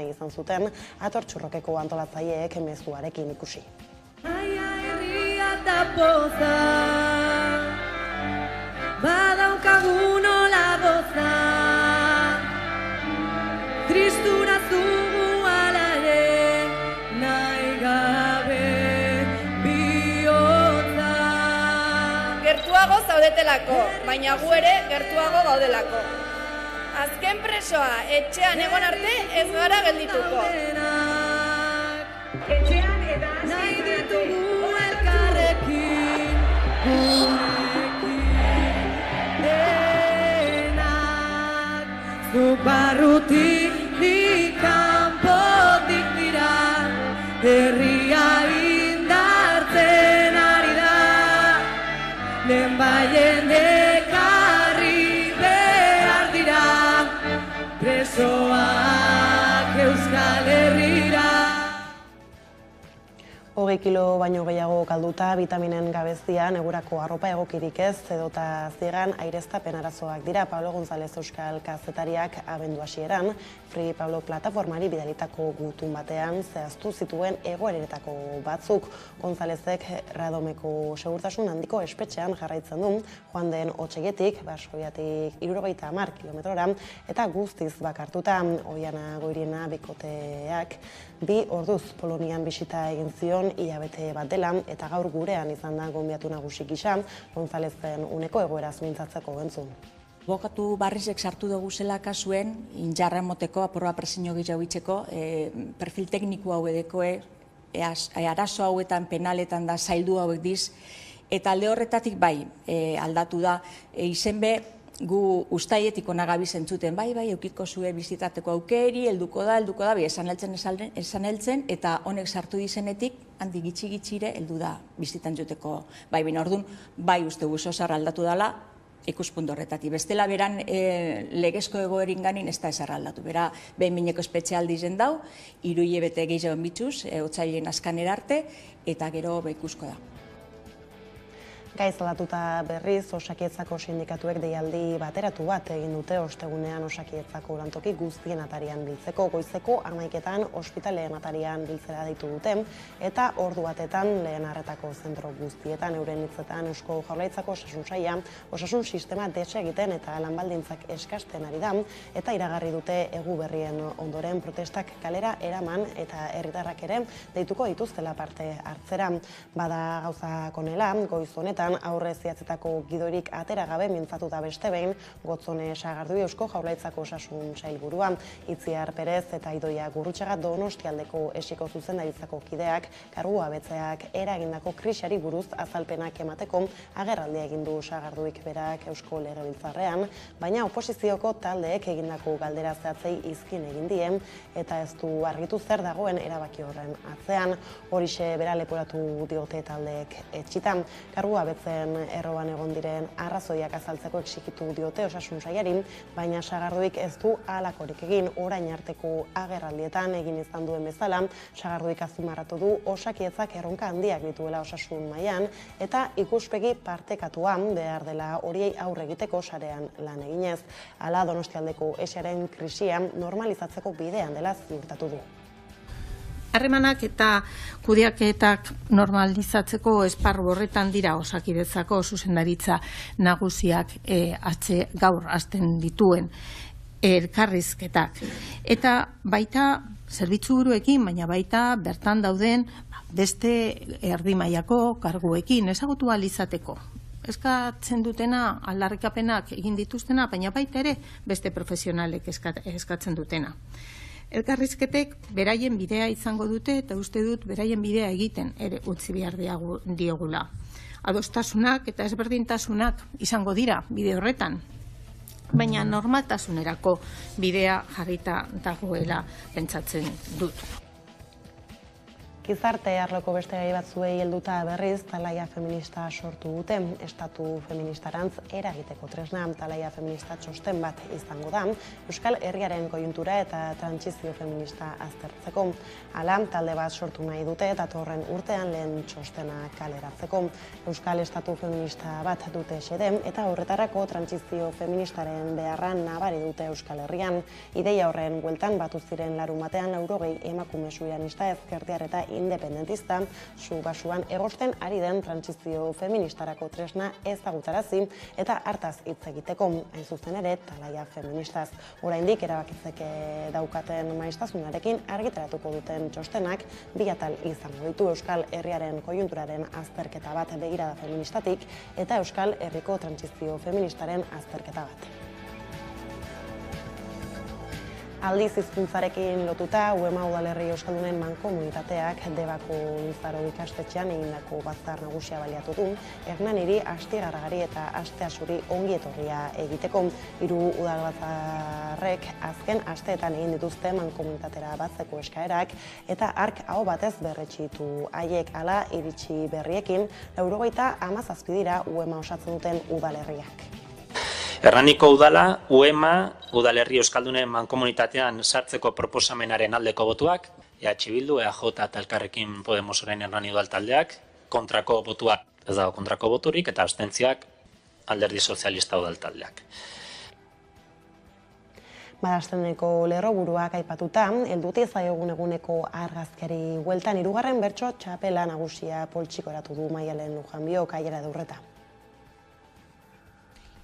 izan zuten atortxurrokeko antolatzaileek mezuarekin ikusi. Aia herria eta poza, badaukagu nola goza, tristura zugu ala ere, nahi gabe bihotza. Gertuago zaudetelako, baina gu ere gertuago gaudelako. Azken presoa etxean egon arte ez gara geldituko. Etxean edan nahi ditugu elkarrekin, denak zuk barrutik nik kanpotik dira, herria indartzen ari da, lehenbaien ekarri behar dira, presoak Euskal Herrira. 20 kilo baino gehiago kalduta, vitaminen gabezia, negurako arropa egokirik ez, edota ziegan aireztapen arazoak dira. Pablo González euskal kazetariak abendu hasieran, Free Pablo plataformari bidalitako gutun batean zehaztu zituen egoeretako batzuk. Gonzálezek Radomeko segurtasun handiko espetxean jarraitzen du, joan den Otxeietik, Basoiatik 70 kilometrora, eta guztiz bakartuta. Oiana Goiriena bikoteak 2 orduz Polonian bisita egin zion hilabete bat dela, eta gaur gurean izan da gonbiatu nagusi gisa, Gonzálezen uneko egoeraz mintzatzeko gentzun. Abokatu Barrisek sartu dugu zela kasuen, injarra moteko, aporroa presiño gehiago itxeko, perfil tekniku hau edekoe, arazo hauetan, penaletan da, zaildu hauek diz, eta alde horretatik bai, aldatu da, izen be, gu ustaietik onagabi zentzuten, bai, eukiko zue bizitateko aukeri, helduko da, esan heltzen, eta honek sartu dizenetik, handi gitxi-gitxire heldu da bizitan juteko, bai, bine orduan, bai uste guzosar aldatu dela, ikuspuntu horretatik. Bestela beran legezko egoerin ganin ez da esar aldatu. Bera, behin mineko espezialdi zen dau, 3 hilabete gehiago bituz, otsailen askanera arte, eta gero ikusko da. Gaizalatuta berriz, Osakietzako sindikatuek deialdi bateratu bat egin dute ostegunean Osakietzako lantoki guztien atarian biltzeko. Goizeko 11etan ospitaleen atarian biltzera deitu dute, eta ordu batetan lehen arretako zentro guztietan euren hitzetan Eusko Jaurlaritzako osasun saila, osasun sistema desegiten eta lanbaldintzak eskasten ari da, eta iragarri dute egu berrien ondoren protestak kalera eraman eta herritarrak ere deituko dituztela parte hartzera. Bada gauzak honela, goiz honetan aurre ziatzetako gidorik atera gabe mintzatu da beste behin Gotzone Sagardui Eusko Jaurlaritzako osasun sailburua. Itziar Perez eta Idoia Gurrutxaga Donostialdeko esiko zuzendaritzako kideak kargua betzeak eragindako krisiari buruz azalpenak emateko agerraldia egin du Sagarduik berak Eusko Legebiltzarrean, baina oposizioko taldeek egindako galdera zehatzei izkin egin dien eta ez du argitu zer dagoen erabaki horren atzean. Horixe bera leporatu diote taldeek etxitan. Kargua betzen erroan egon diren arrazoiak azaltzeko exigitu diote osasun sailari, baina Sagarduik ez du halakorik egin. Orain arteko agerraldietan egin izan duen bezala, Sagarduik azpimarratu du Osakietzak erronka handiak dituela osasun mailan eta ikuspegi partekatua behar dela horiei aurre egiteko sarean lan eginez. Hala Donostialdeko esiaren krisia normalizatzeko bidean dela ziurtatu du. Harremanak eta kudeaketak normalizatzeko esparru horretan dira Osakidetzako zuzendaritza nagusiak gaur hasten dituen elkarrizketak. Eta baita zerbitzuburuekin, baina baita bertan dauden beste erdi mailako karguekin ezagutu ahal izateko. Eskatzen dutena, aldarrikapenak egin dituztena, baina baita ere beste profesionalek eskatzen dutena. Elkarrizketek beraien bidea izango dute eta uste dut beraien bidea egiten ere utzi behar diogula. Adostasunak eta ezberdintasunak izango dira bide horretan, baina normaltasunerako bidea jarrita dagoela pentsatzen dut. Gizarte arloko beste gai batzuei helduta berriz talaia feminista sortu dute. Estatu feministarantz eragiteko tresna talaia feminista txosten bat izango da, Euskal Herriaren kojuntura eta trantsizio feminista aztertzeko. Hala, talde bat sortu nahi dute datorren urtean lehen txostena kaleratzeko. Euskal Estatu feminista bat dute xede eta horretarako trantsizio feministaren beharra nabari dute Euskal Herrian. Ideia horren bueltan batu ziren larumatean 90 emakume soberanista ezkertiar eta independentista su basuan egosten ari den trantsizio feministarako tresna ezagutarazi eta hartaz hitz egiteko, hain zuzen ere talaia feministaz. Oraindik erabakitzeke daukaten maiztasunarekin argitaratuko duten txostenak bi atal izango ditu: Euskal Herriaren kojunturaren azterketa bat begirada feministatik eta Euskal Herriko trantsizio feministaren azterketa bat. Aldiz hizkuntzarekin lotuta, UEMA udalerri euskaldunen mankomunitateak Debako Luzaro ikastetxean egindako batzar nagusia baliatu du, Hernaniri, Astigarragari eta Asteasuri ongietorria egiteko. 3 udalbatzarrek azken asteetan egin dituzte mankomunitatera batzeko eskaerak eta ark aho batez berretsi ditu. Haiek hala iritsi berriekin 97 dira UEMA osatzen duten udalerriak. Hernaniko udala, UEMA, udalerri euskaldunen mankomunitatean sartzeko proposamenaren aldeko botuak, EH Bildu, EAJ eta Elkarrekin Podemos orain Hernani udal taldeak, kontrako botua ez dago kontrako boturik eta abstentziak Alderdi Sozialista udal taldeak. Badasteneko lerroburuak aipatuta, helduti zaiogun eguneko argazkari bueltan 3. bertso txapela nagusia poltsikoratu du Maialen Lujanbiok Aiera Durreta.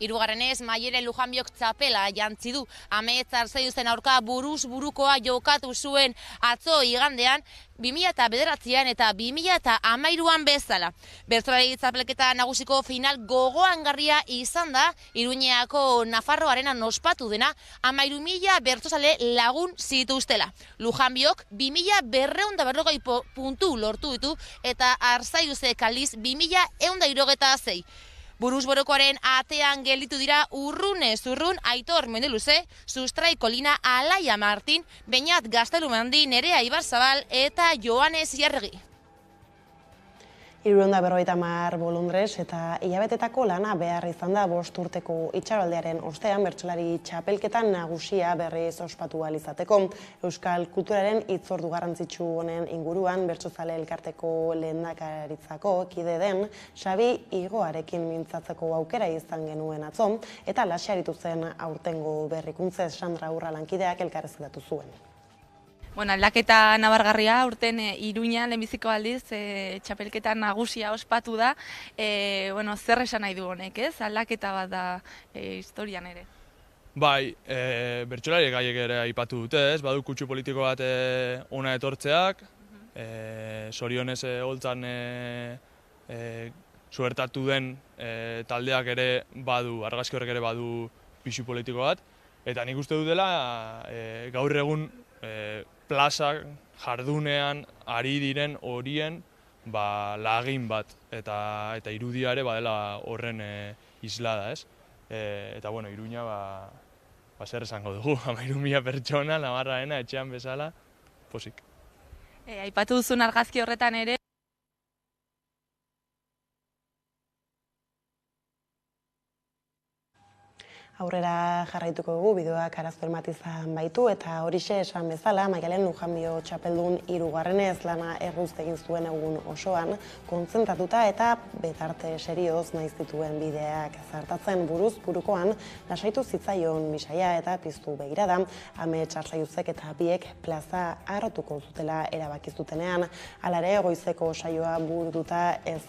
3. Maialen Lujanbiok txapela jantzi du. Amets Arzaiuzen aurka buruz burukoa jokatu zuen atzo igandean 2009an eta 2013an bezala. Bertsolari txapelketa nagusiko final gogoangarria izan da, Iruñeako Nafarro Arenan ospatu dena 13.000 bertsozale lagun zituztela. Lujanbiok 2.240 puntu lortu ditu eta Arzaiuzek aldiz 2.176. Buruzborokoaren atean gelditu dira urrunez urrun Aitor Mendeluze, Sustrai Kolina, Alaia Martin, Beñat Gaztelumandi, Nerea Ibarzabal eta Joanes Jarregi. 350 bolondres eta hilabetetako lana behar izan da 5 urteko itxaraldiaren ostean bertsolari txapelketan nagusia berriz ospatu ahal izateko. Euskal kulturaren hitzordu garrantzitsu honen inguruan bertsozale elkarteko lehendakaritzako kide den Xabi Igoarekin mintzatzeko aukera izan genuen atzo eta laxe aritu zen aurtengo berrikuntzez Sandra Urra lankideak elkarrezketatu zuen. Aldaketa nabargarria, urten Iruñan lehenbiziko aldiz txapelketa nagusia ospatu da. Zer esan nahi du honek, ez? Aldaketa bat da historian ere. Bai, bertsolari gaiek ere aipatu dute, ez? Badu kutsu politiko bat ona etortzeak, zorionez holtzan suertatu den taldeak ere badu, argazki horrek ere badu pisu politiko bat, eta nik uste dutela gaur egun plaza jardunean ari diren horien lagin bat eta irudia ere badela horren islada, ez? Eta Iruña zer esango dugu, 13.000 pertsona, Navarraena, etxean bezala, posik. Aipatu duzun argazki horretan ere, Aurrera jarraituko dugu, bideoak arazo bat izan baitu eta horixe esan bezala, Maialen Lujanbio txapeldun 3. lana erruz egin zuen egun osoan, kontzentratuta eta betarte serioz nahiz dituen bideak zartatzen buruz burukoan, lasaitu zitzaion bisaia eta piztu begirada, Amets Arzaiuzek eta biek plaza harrotuko zutela erabakizutenean, alare goizeko saioa burututa ez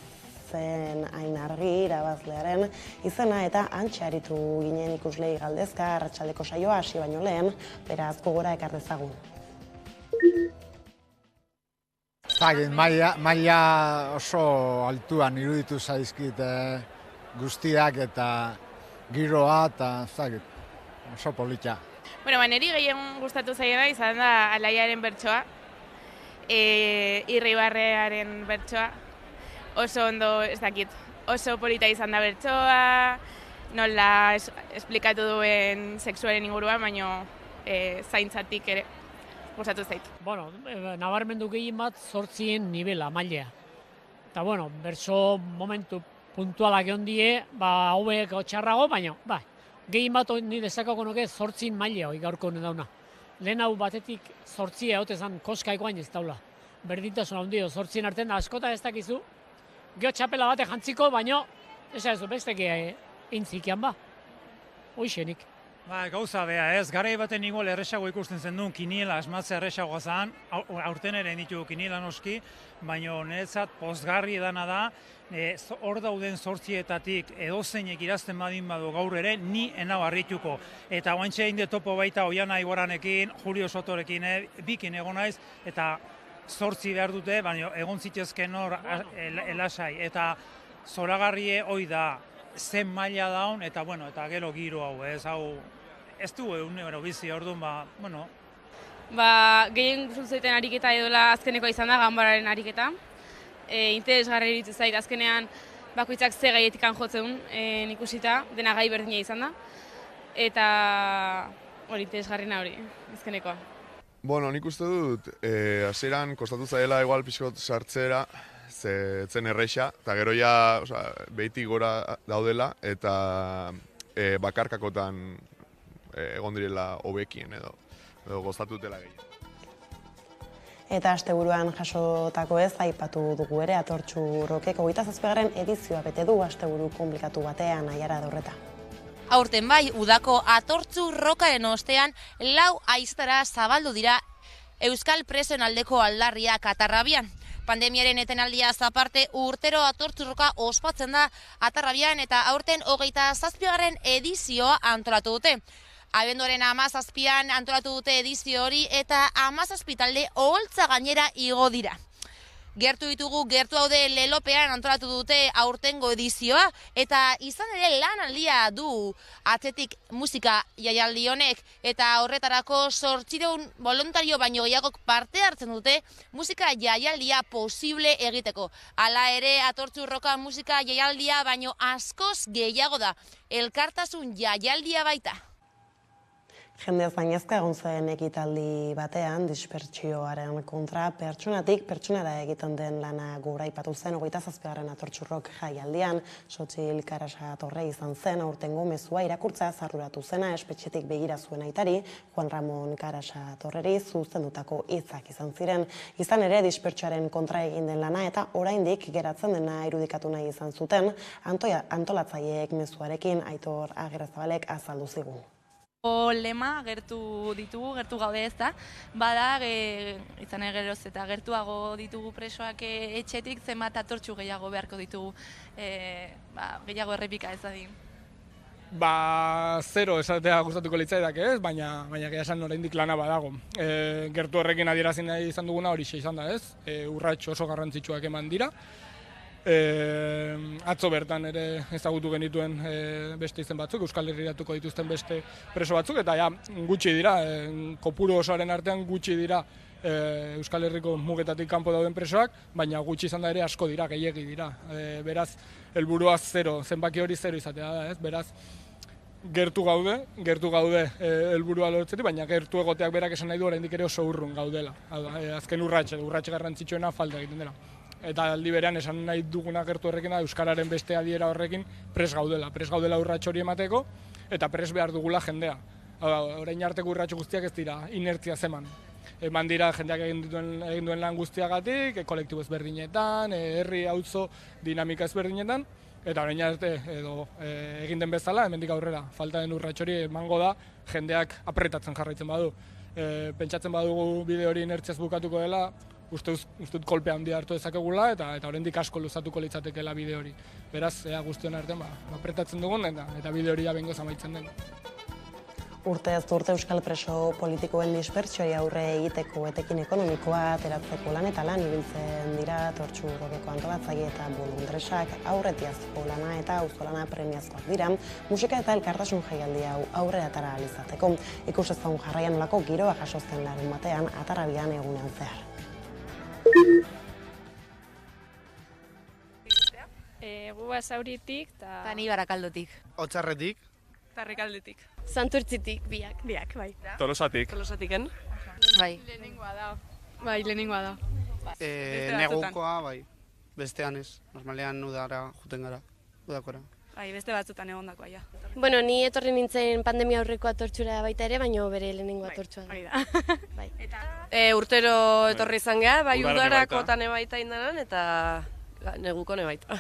zen hain argi irabazlearen izena eta hantxe aritu ginen ikuslei galdezka arratsaldeko saioa hasi baino lehen, beraz gogora ekar dezagun. Maila oso altuan iruditu zaizkit guztiak eta giroa eta oso polita. Niri gehien gustatu zaiena izan da Alaiaren bertsoa, Irribarrearen bertsoa. Oso ondo, ez dakit, oso polita izan da bertsoa, nola esplikatu duen sexuaren inguruan, baino zaintzatik ere. gustatu zait. Bueno, nabarmendu gehien bat 8 nivela, mailea. Eta, bueno, berso momentu puntualak egon die, hauek txarrago, baina, gehien bat ni dezakako nuke 8 mailea hori gaurko honen dauna. Lehen hau batetik 8 egote zan koskaiko hain ez daula. Berdintasun handio, 8 artean da askota ez dakizu. Geo txapela bate jantziko, baina, ez besteke intzikian Hoixenik. Gauza bea ez, garai baten igual erresago ikusten zen duen kiniela asmatzea erresagoa zan, aurten ere ditu kiniela noski, baina niretzat pozgarri edana da, hor dauden 8etatik edozeinek irazten badin badu gaur ere, ni enau harrituko. Eta oantxe egin topo baita Oiana Igoranekin, Julio Sotorekin, bikin egon naiz, eta 8 behar dute, baina egon zitezken hor elasai. Eta zoragarrie hoi da, zen maila daun, eta bueno, eta gero giro hau, ez du egunero bizi, orduan, bueno. Gehien gustatzen ariketa edola azkenekoa izan da, ganbararen ariketa. Interesgarri iruditzen zait, azkenean bakoitzak ze gaietikan jotzen ikusita, dena gai berdina izan da. Eta hori interesgarriena hori, azkenekoa. Bueno, nik uste dut, hasieran kostatu zaila igual pixkot sartzera, zen erreixa, eta gero ja behitik gora daudela, eta bakarkakotan egon direla hobekien edo gozatutela gehiago. Eta asteburuan jasotako ez aipatu dugu ere Atortxu Rokek 27. edizioa bete du asteburu konplikatu batean Aiara Dorreta. Aurten bai, udako Atortxu Rokaren ostean 4 aiztara zabaldu dira Euskal presoen aldeko aldarriak Atarrabian. Pandemiaren etenaldia aparte urtero Atortxu Roka ospatzen da Atarrabian eta aurten 27. edizioa antolatu dute. Abenduaren 17an antolatu dute edizio hori eta 17 talde oholtza gainera igo dira. Gertu ditugu, gertu haude Lelopean antolatu dute aurtengo edizioa eta izan ere lanaldia du atzetik musika jaialdi honek eta horretarako 800 voluntario baino gehiagok parte hartzen dute musika jaialdia posible egiteko. Hala ere Atortxu Roka musika jaialdia baino askoz gehiago da, elkartasun jaialdia baita. Jendez gainezka egon zen ekitaldi batean, dispertsioaren kontra pertsonatik pertsonara egiten den lana goraipatu zen 27. Atortxu Rok jaialdian, Xotxil Karasa Torre izan zen, aurtengo mezua irakurtza arduratu zena espetxetik begira zuen aitari, Juan Ramon Karasa Torreri zuzendutako hitzak izan ziren. Izan ere dispertsioaren kontra egin den lana eta oraindik geratzen dena irudikatu nahi izan zuten, antolatzaileek mezuarekin Aitor Agirrezabalek azaldu zigun. Lema gertu ditugu, gertu gaude ez da, bada, izan egeroz eta gertuago ditugu presoak etxetik, zenbat atortxu gehiago beharko ditugu, gehiago errepika ez dadin. Zero esatea gustatuko litzaidak ez, baina esan oraindik lana badago. Gertu horrekin adierazin nahi izan duguna hori izan da ez, urrats oso garrantzitsuak eman dira. Atzo bertan ere ezagutu genituen beste izen batzuk, Euskal Herriratuko dituzten beste preso batzuk, eta gutxi dira, kopuru osoaren artean gutxi dira Euskal Herriko mugetatik kanpo dauden presoak, baina gutxi izan da ere asko dira, gehiegi dira. Beraz, helburua zero, zenbaki hori zero izatea da, ez? Beraz, gertu gaude helburua lortzetik, baina gertu egoteak berak esan nahi du oraindik ere oso urrun gaudela. Azken urratxe garrantzitsuena falta egiten dela. Eta aldi berean esan nahi duguna gertu horrekin da Euskararen beste adiera horrekin prest gaudela urrats hori emateko eta prest behar dugula jendea. Orain arteko urrats guztiak ez dira inertzia zeman. Eman dira jendeak egin duen lan guztiagatik, kolektibo ezberdinetan, herri auzo dinamika ezberdinetan, eta orain arte edo egin den bezala, hemendik aurrera, falta den urrats hori emango da jendeak apretatzen jarraitzen badu. Pentsatzen badugu bide hori inertziaz bukatuko dela, uste dut kolpe handia hartu dezakegula eta oraindik asko luzatuko litzatekeela bide hori. Beraz, guztion artean apretatzen dugun eta bide hori behingoz amaitzen den. Urtez urte Euskal preso politikoen dispertsioari aurre egiteko etekin ekonomikoa ateratzeko lan eta lan ibiltzen dira Atortxu Rokeko antolatzaile eta bolondresak aurretiazko lana eta auzolana premiazkoak dira, musika eta elkartasun jaialdi hau aurrera atera ahal izateko. Ikus ezagun jarraian nolako giroa jasozten larun batean Atarrabian egunean zehar. Gu Basauritik eta ni Barakaldotik. Otzarretik. Tarrekaldetik. Santurtzitik, biak, bai. Tolosatik. Tolosatiken. Bai. Lehenengoa da. Bai, lehenengoa da. Negukoa, bai. Bestean ez. Normalean udara juten gara. Udakora. Bai, beste batzutan egondakoa, ja. Bueno, ni etorri nintzen pandemia aurreko atortxura baita ere, baina bere lehenengo atortxua da. Bai. Urtero etorri izan geha, bai Udarako udarako eta nebaita indanan, eta neguko nebaita.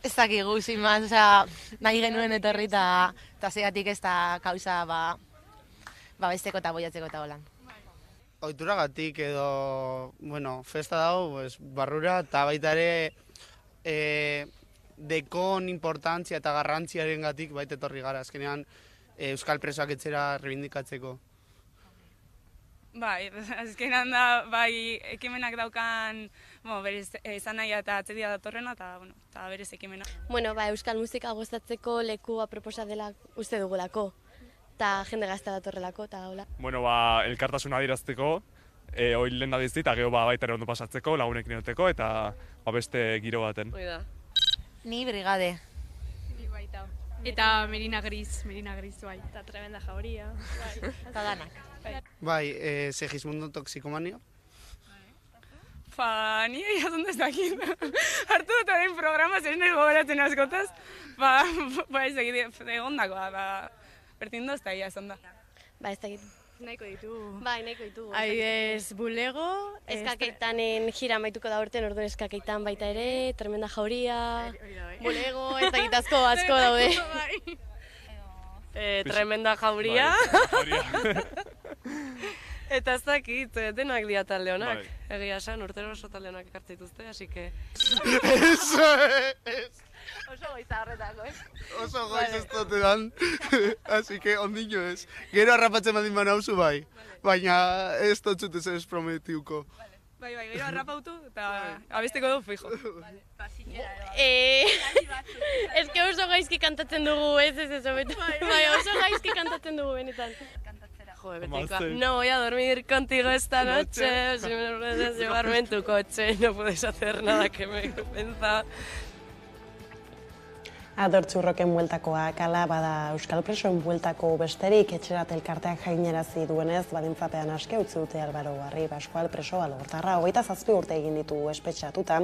Ez dakigu, sin más, osea, nahi genuen etorri eta zegatik ez da kauza besteko eta boiatzeko eta holan. Ohituragatik edo, bueno, festa dago, pues, barrura, eta baita ere dekon importantzia eta garrantziaren gatik baita etorri gara, azkenean euskal presoak etxera rebindikatzeko. Bai, azkenan da, bai, ekimenak daukan, berez, izan nahi eta atzedia datorrena, eta berez ekimena. Bueno, euskal musika gustatzeko leku aproposa dela uste dugulako, eta jende gazta datorrelako, eta hola. Bueno, elkartasuna adierazteko, hori lehen da dizit, eta gero baita ere ondo pasatzeko, lagunekin egoteko, eta beste giro baten. Ni brigade. Ni baita. Eta Merina Gris, bai. Eta Tremenda Jauria. Eta danak. Bai, Segismundo Toxikomania. Ni egia zonda ez dakit. Hartu dut orain programa zer nahi gogoratzen askotaz. Ez dakit, egondakoa, pertindu ez da egia zonda. Ez dakit. Nahiko ditugu. Bai, nahiko ditugu. Adibidez, bulego. Eskakeitanen jira amaituko da urten, orduan eskakeitan baita ere, Tremenda Jauria, bulego, ez dakit asko daude. Tremenda Jauria. Eta ez dakit, denak dira talde honak. Egia esan, urtero oso talde honak ekartze dituzte, así que... Oso goiza horretako, Oso goiz ez dute dan, así que ondino ez. Gero harrapatzen badin banauzu bai, baina ez totzut ez prometiuko. Bai, gero harrapautu eta abesteko du fijo. Ez que oso gaizki kantatzen dugu, ez betu. Bai, oso gaizki kantatzen dugu benetan. Joder, Betica, no voy a dormir contigo esta noche, si me puedes llevarme en tu coche, no puedes hacer nada que me convenza. Adortxurroken bueltakoak ala bada euskal presoen bueltako besterik etxerat elkarteak jainerazi duenez badintzapean aske utzi dute Albaro Barri Pascual preso alortarra 27 urte egin ditu espetxatuta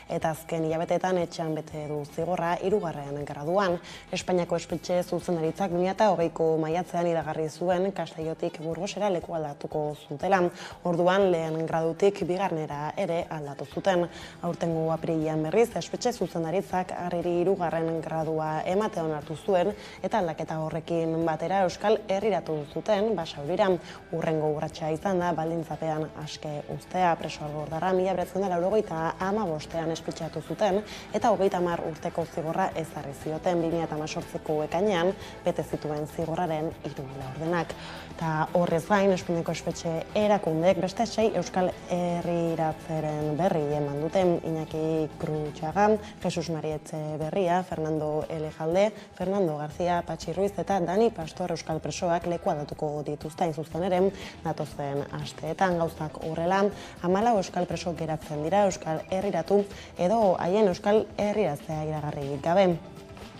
eta azken hilabetetan etxean bete du zigorra 3. graduan. Espainiako espetxe zuzendaritzak 2020ko maiatzean iragarri zuen Castellotik Burgosera leku aldatuko zutela. Orduan lehen gradutik 2. ere aldatu zuten. Aurtengo apirilean berriz espetxe zuzendaritzak Harriri 3. gradu emate onartu zuen eta aldaketa horrekin batera Euskal Herriratu zuten Basaurira. Urrengo urratsa izan da baldintzapean aske uztea preso alortarra 1985ean espetxatu zuten eta 30 urteko zigorra ezarri zioten 2018ko ekainean bete zituen zigorraren 3 laurdenak. Eta horrez gain Espainiako espetxe erakundek beste 6 Euskal Herriratzeren berri eman duten Iñaki Krutxaga, Jesus Marietxe Berria, Fernando Elejalde, Fernando García, Patxi Ruiz eta Dani Pastor euskal presoak leku aldatuko dituzte hain zuzen ere datozen asteetan gauzak horrela 14 euskal preso geratzen dira Euskal Herriratu edo haien Euskal Herriratzea iragarri gabe.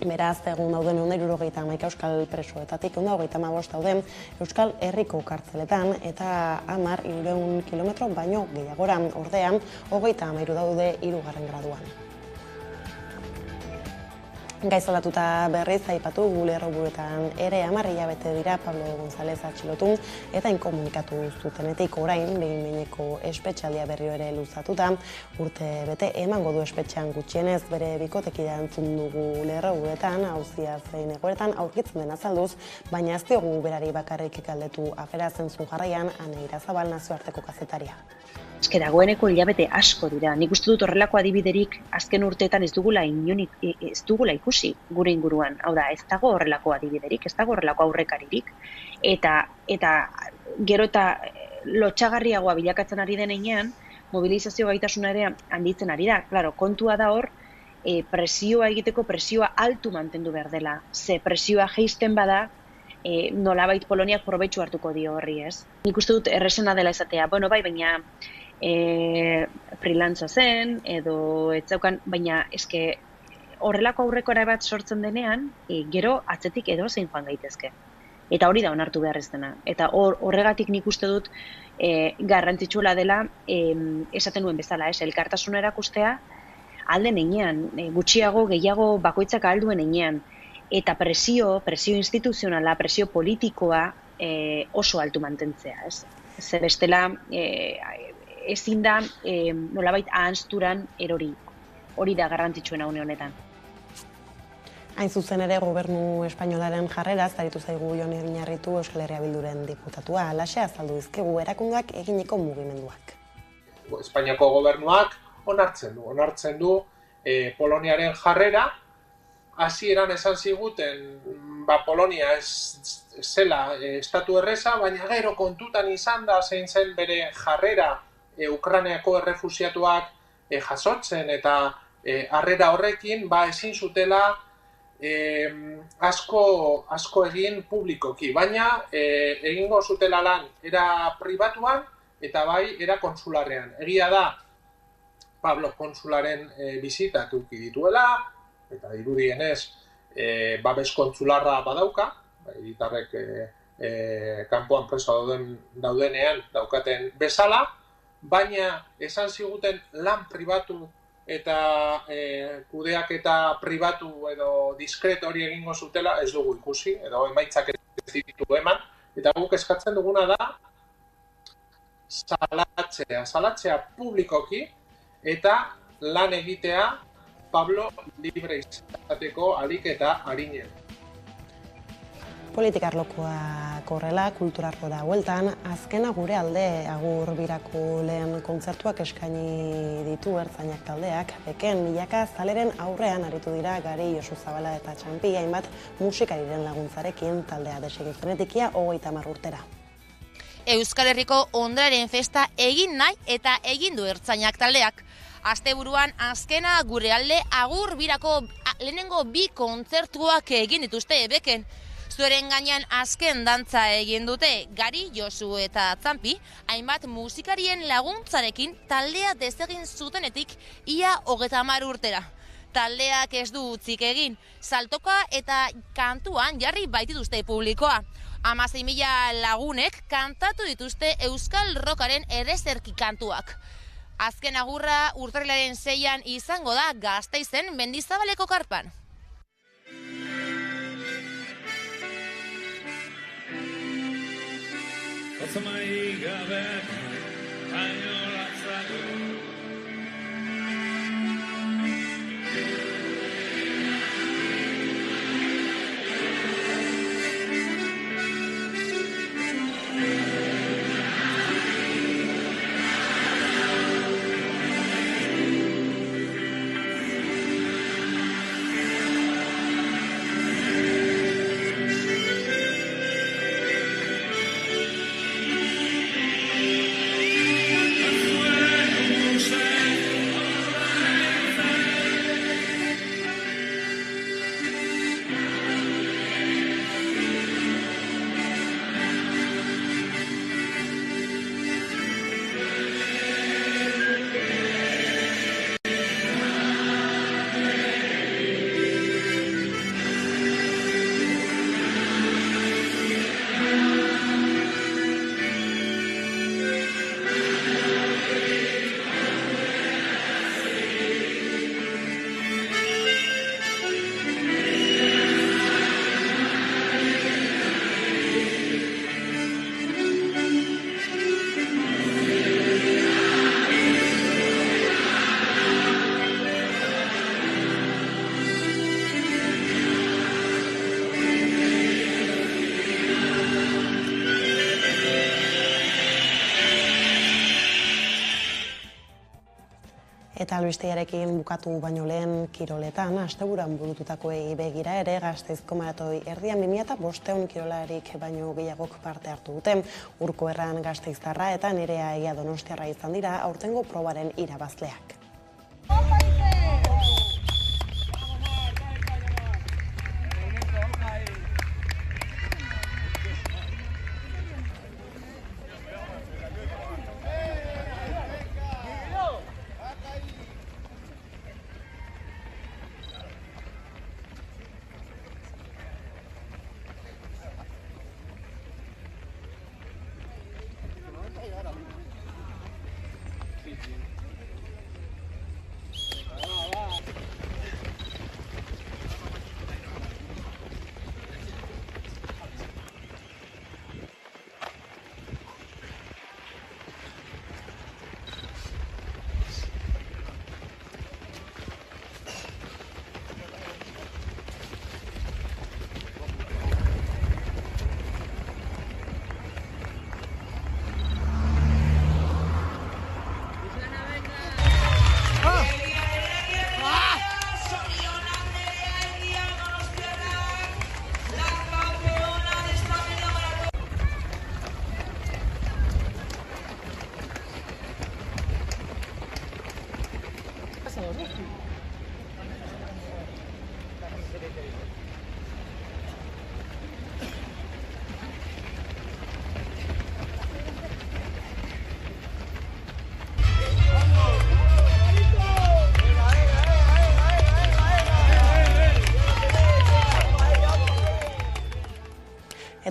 Beraz, egun dauden 171 euskal presoetatik 135 dauden Euskal Herriko kartzeletan eta 300 kilometro baino gehiagora ordean 33 daude 3. graduan. Gaizalatuta berriz aipatu Lerroburuetan ere 10 hilabete dira Pablo González atxilotu eta inkomunikatu zutenetik orain behin-behineko espetxaldia berriro ere luzatuta urte bete emango du espetxean gutxienez bere bikotekidea entzun dugu Lerroburuetan auzia zein egoeretan aurkitzen den azalduz, baina ez diogu berari bakarrik galdetu afera zentzun jarraian Ane Irazabal nazioarteko kazetaria. Eske dagoeneko hilabete asko dira. Nik uste dut horrelako adibiderik azken urteetan ez dugula ikusi gure inguruan. Hau da, ez dago horrelako adibiderik, ez dago horrelako aurrekaririk. Eta gero eta lotxagarriagoa bilakatzen ari denean, mobilizazio gaitasuna ere handitzen ari da. Claro, kontua da hor, presioa egiteko presioa altu mantendu behar dela. Ze presioa jeisten bada, nolabait Poloniak probetxu hartuko dio horri, ez? Nik uste dut errezena dela esatea, bueno, bai, baina freelance zen, edo etzaukan, baina eske horrelako aurrekora bat sortzen denean, gero atzetik edo zein joan gaitezke. Eta hori da onartu behar ez dena. Eta horregatik nik uste dut garrantzitsua dela, esaten nuen bezala, elkartasuna erakustea, alden einean, gutxiago, gehiago bakoitzak alduen einean. Eta presio instituzionala, presio politikoa oso altu mantentzea, ez? Ze bestela, ezin da nolabait ahanzturan erori. Hori da garrantzitsuena une honetan. Hain zuzen ere, gobernu espainolaren jarreraz, aritu zaigu Jon Iñarritu Euskal Herria Bilduren diputatua. Halaxe azaldu dizkigu erakundeak eginiko mugimenduak. Espainiako gobernuak onartzen du Poloniaren jarrera. Hasieran esan ziguten, Polonia ez zela estatu erreza, baina gero kontutan izan da zein zen bere jarrera Ukrainiako errefuxiatuak jasotzen eta harrera horrekin ezin zutela asko egin publikoki, baina egingo zutela lan era pribatuan eta bai era konsularrean. Egia da Pablo konsularen bizitak eduki dituela, eta dirudienez babes konsularra badauka, hiritarrek kanpoan preso daudenean daukaten bezala, baina esan ziguten lan pribatu eta kudeaketa pribatu edo diskreto hori egingo zutela ez dugu ikusi, edo emaitzak ez ditu eman, eta guk eskatzen duguna da salatzea publikoki eta lan egitea Pablo libre izateko alik eta arinen. Politika arlokoa korrela, kulturarlora hueltan, azkena gure alde agur birako lehen kontzertuak eskaini ditu ertzainak taldeak, beken milaka zaleren aurrean aritu dira Gari, Josu Zabala eta Txampi, hainbat musikariren laguntzarekin taldea desegizenetikia 30 urtera. Euskal Herriko Ondraren festa egin nahi eta egin du ertzainak taldeak. Asteburuan azkena gure alde agur birako lehenengo 2 kontzertuak egin dituzte beken. Zueren gainean azken dantza egin dute Gari, Josu eta Txampi, hainbat musikarien laguntzarekin taldea desegin zutenetik ia 30 urtera. Taldeak ez du utzik egin, saltoka eta kantuan jarri baitituzte publikoa. 16.000 lagunek kantatu dituzte Euskal Rockaren errezerki kantuak. Azken agurra urtarrilaren 6an izango da Gasteizen Mendizabaleko karpan. Eta albistearekin bukatu baino lehen kiroletan, asteburuan burututakoei begira ere Gasteizko maratoi erdian 2500 kirolarik baino gehiagok parte hartu dute. Urko Erran gasteiztarra eta Nerea Egia Donostiarra izan dira aurtengo probaren irabazleak.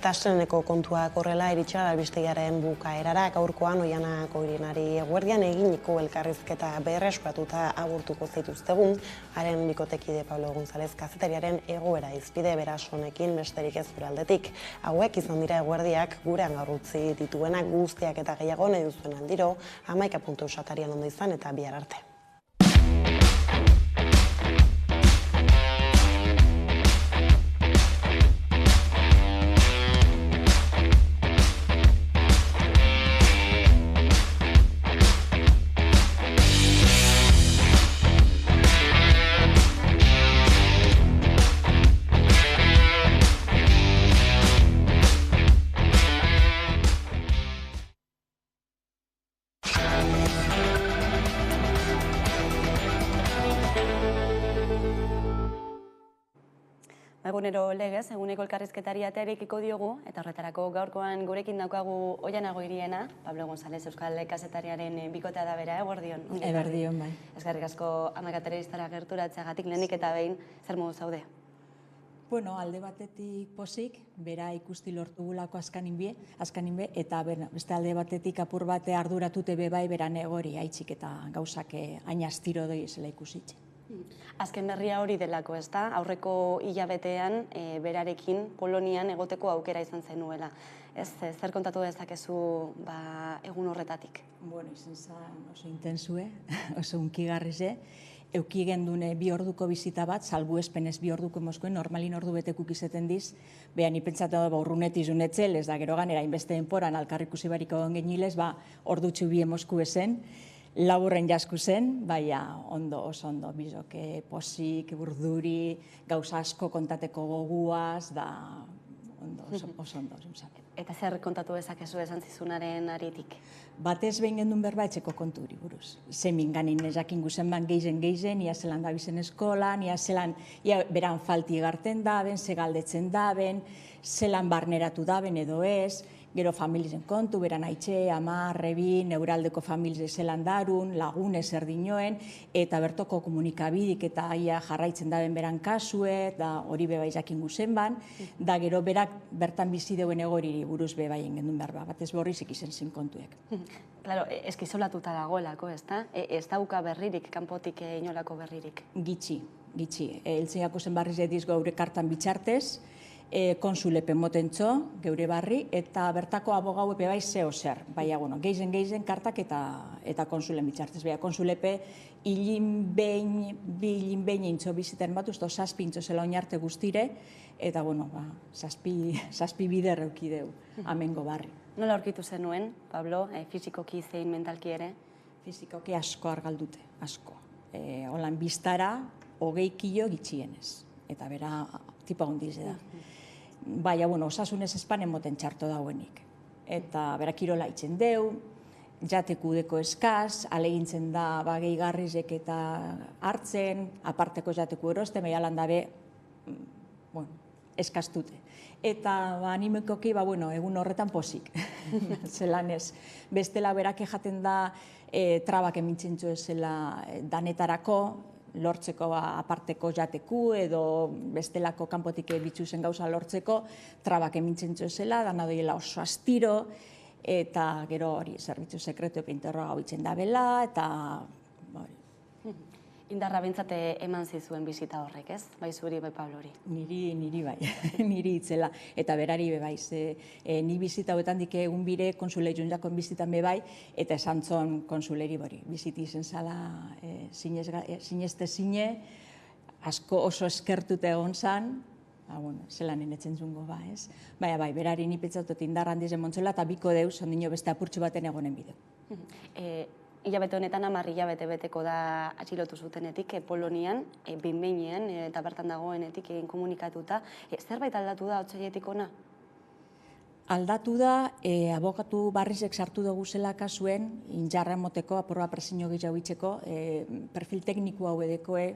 Eta astreneko kontuak horrela iritsi da albistegiaren bukaerara, gaurkoan Oihana Koirinari eguerdian eginiko elkarrizketa berreskuratuta agurtuko zaituztegun, haren bikotekide Pablo González kazetariaren egoera izpide beraz honekin besterik ez gure aldetik. Hauek izan dira eguerdiak gurean gaur utzi dituenak guztiak eta gehiago nahi duzuen aldiro, 11 atarian ondo izan eta bihar arte. Egunero legez, eguneko elkarrizketari atearekiko diogu, eta horretarako gaurkoan gurekin daukagu Oihana Goiriena, Pablo González Euskal Kazetariaren bikotea da bera, eguerdion. Eguerdion, bai. Eskerrik asko Amaka Telebistara gerturatzeagatik lehenik eta behin, zer modu zaude? Bueno, alde batetik pozik, bera ikusti lortugulako azkanin be, eta beste alde batetik apur bate arduratute bebai beran egori haitzik eta gauzak hain astiro doi zela ikusitzen. Azken berria hori delako, ez da? Aurreko hilabetean berarekin Polonian egoteko aukera izan zenuela. Zer kontatu dezakezu egun horretatik? Bueno, izan zen oso intensue, oso unkigarrize. Euki gendune 2 orduko bizita bat, salbuespenez 2 orduko Moskuen, normalin ordu betekuk izeten diz, behan ipentzatu da urrunet izunetzel, ez da gero ganera inbeste denporan alkarrikusi bariko genilez, ordutxu bie Mosku esen, laburren jasku zen, ondo, oso ondo, bizoke, posik, burduri, gauza asko kontateko goguaz, da ondo, oso ondo. Eta zer kontatu dezakezu esan zizunaren aritik? Batez behin gendun berba etxeko konturi buruz. Zemin ganin jakin guzen ban geizen, ia zelan dabizen eskolan, ia zelan beran falti egarten daben, segaldetzen daben, zelan barneratu daben edo ez, gero familizen kontu, beran haitxe, ama, rebi, neuraldeko familize zelan darun, lagune zerdinoen, eta bertoko komunikabidik eta ia jarraitzen daben beran kasue, da hori beba jakin guzen ban, da gero berak bertan bizi deuen egoriri buruz bebaien gendun behar batez borrizik izen zin kontuek. Claro, eskizolatuta dagoelako, ez da? Ez dauka berririk, kanpotik inolako berririk? Gitxi. Eltzeako zen barriz ediz gaure kartan bitxartez, konsulepe motentxo, geure barri, eta bertako abogau epe bai zeo zer. Baina, geizen kartak eta konsulen bitxartez. Baina, konsulepe hilin behin intzo biziten bat, usto, 6 intzo zela oinarte guztire, eta, zazpi bider eukideu, amengo barri. Nola aurkitu zenuen, Pablo, fizikoki zein mentalki ere? Fizikoki asko argaldute, asko. Holan biztara, 20 kilo gitxienez. Eta bera, tipa hundize da. Baina, osasunez espanen moten txarto dauenik. Eta bera kirola itzen deu, jatekudeko eskaz, alegintzen da gehigarrizek eta hartzen, aparteko jateku eroste, baina landabe, eskaztute. Eta animekoki, egun horretan posik, zelan ez. Bestela berak jaten da, trabak emintzentzu ezela danetarako, lortzeko aparteko jateku edo bestelako kanpotik bitxuzen gauza lortzeko, trabak emintzentzu ezela, dana doiela oso astiro, eta gero hori zerbitzu sekretu interroga hauitzen da bela, eta Indarra bintzate eman zizuen bizita horrek, ez? Bai zuri, bai Pablori. Niri bai, niri itzela. Eta berari bai, ni bizita hauetan dike egun bire konsule junjakon bizitan bai, eta esan zon konsuleri bori. Biziti izen zala sineste zine, asko oso eskertute egon zan, zelan enetzen zungo ba, ez? Baina bai, berari nipetzautot indarra handizen montzela, eta biko deuz, ondino beste apurtxu baten egonen bideu. Hilabete honetan 10 hilabete beteko da atxilotu zutenetik Polonian, behin-behinean eta bertan dagoenetik komunikatuta. Zerbait aldatu da otsailetik ona? Aldatu da, abokatu Barrisek sartu dugu zela kasuen, injarra emoteko, aporroa presiño gehiago itxeko, perfil tekniku hau edekoe,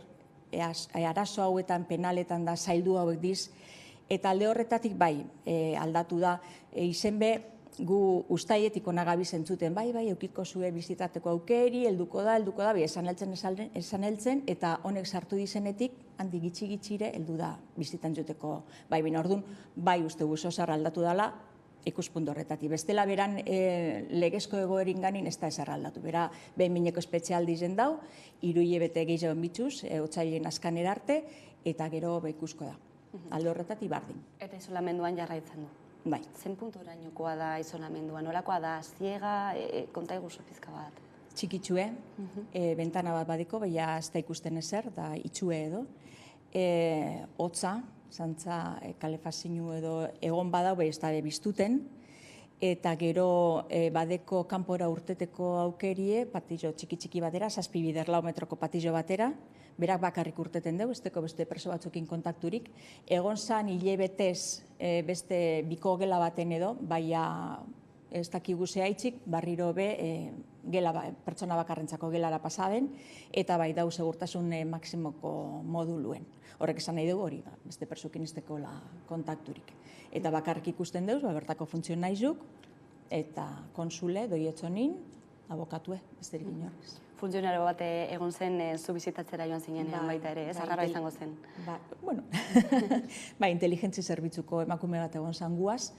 arazo hauetan, penaletan da, zaildu hauek diz, eta alde horretatik bai, aldatu da, izen be, gu ustaietik onagabi zentzuten, bai, eukiko zue bizitateko aukeri, helduko da, esan heltzen, eta honek sartu dizenetik, handi gitxi-gitxire, heldu da bizitan juteko, bai, bina orduan, bai uste guzo zar aldatu dela, ikuspuntu horretatik. Bestela beran legezko egoerin ganin ez da ezarra aldatu. Bera, behin mineko espezialdi zen dau, 3 hilabete gehiago bitxuz, otsailen askanera arte, eta gero ikusko da. Alde horretatik bardin. Eta isolamenduan jarraitzen du. Bai. Zen punturainokoa da isolamendua, nolakoa da, ziega, konta iguzu pizka bat? Txikitsue, bentana bat badiko, baina ez da ikusten ezer, da itxue edo. Hotza, zantza kalefazinu edo egon badau, ez da biztuten, eta gero badeko kanpora urteteko aukerie, patizo txiki-txiki batera, 7 biderlaometroko patizo batera, berak bakarrik urteten dugu, ez deko beste perso batzukin kontakturik. Egon zan hilabetez beste biko gela baten edo, baina ez dakigu zehaitzik, barriro be pertsona bakarrentzako gelara pasaden, eta bai dau segurtasun maksimoko moduluen. Horrek esan nahi dugu hori, beste persukin ez deko kontakturik. Eta bakarrik ikusten dugu, bertako funtzionaizuk, eta konsule, doietzonin, abokatue, besterik inorrez. Funtzionaro bat egon zen zu bizitatzera joan zinenean baita ere, ez arrara izango zen? Bueno, inteligentzi zerbitzuko emakume bat egon zan guaz,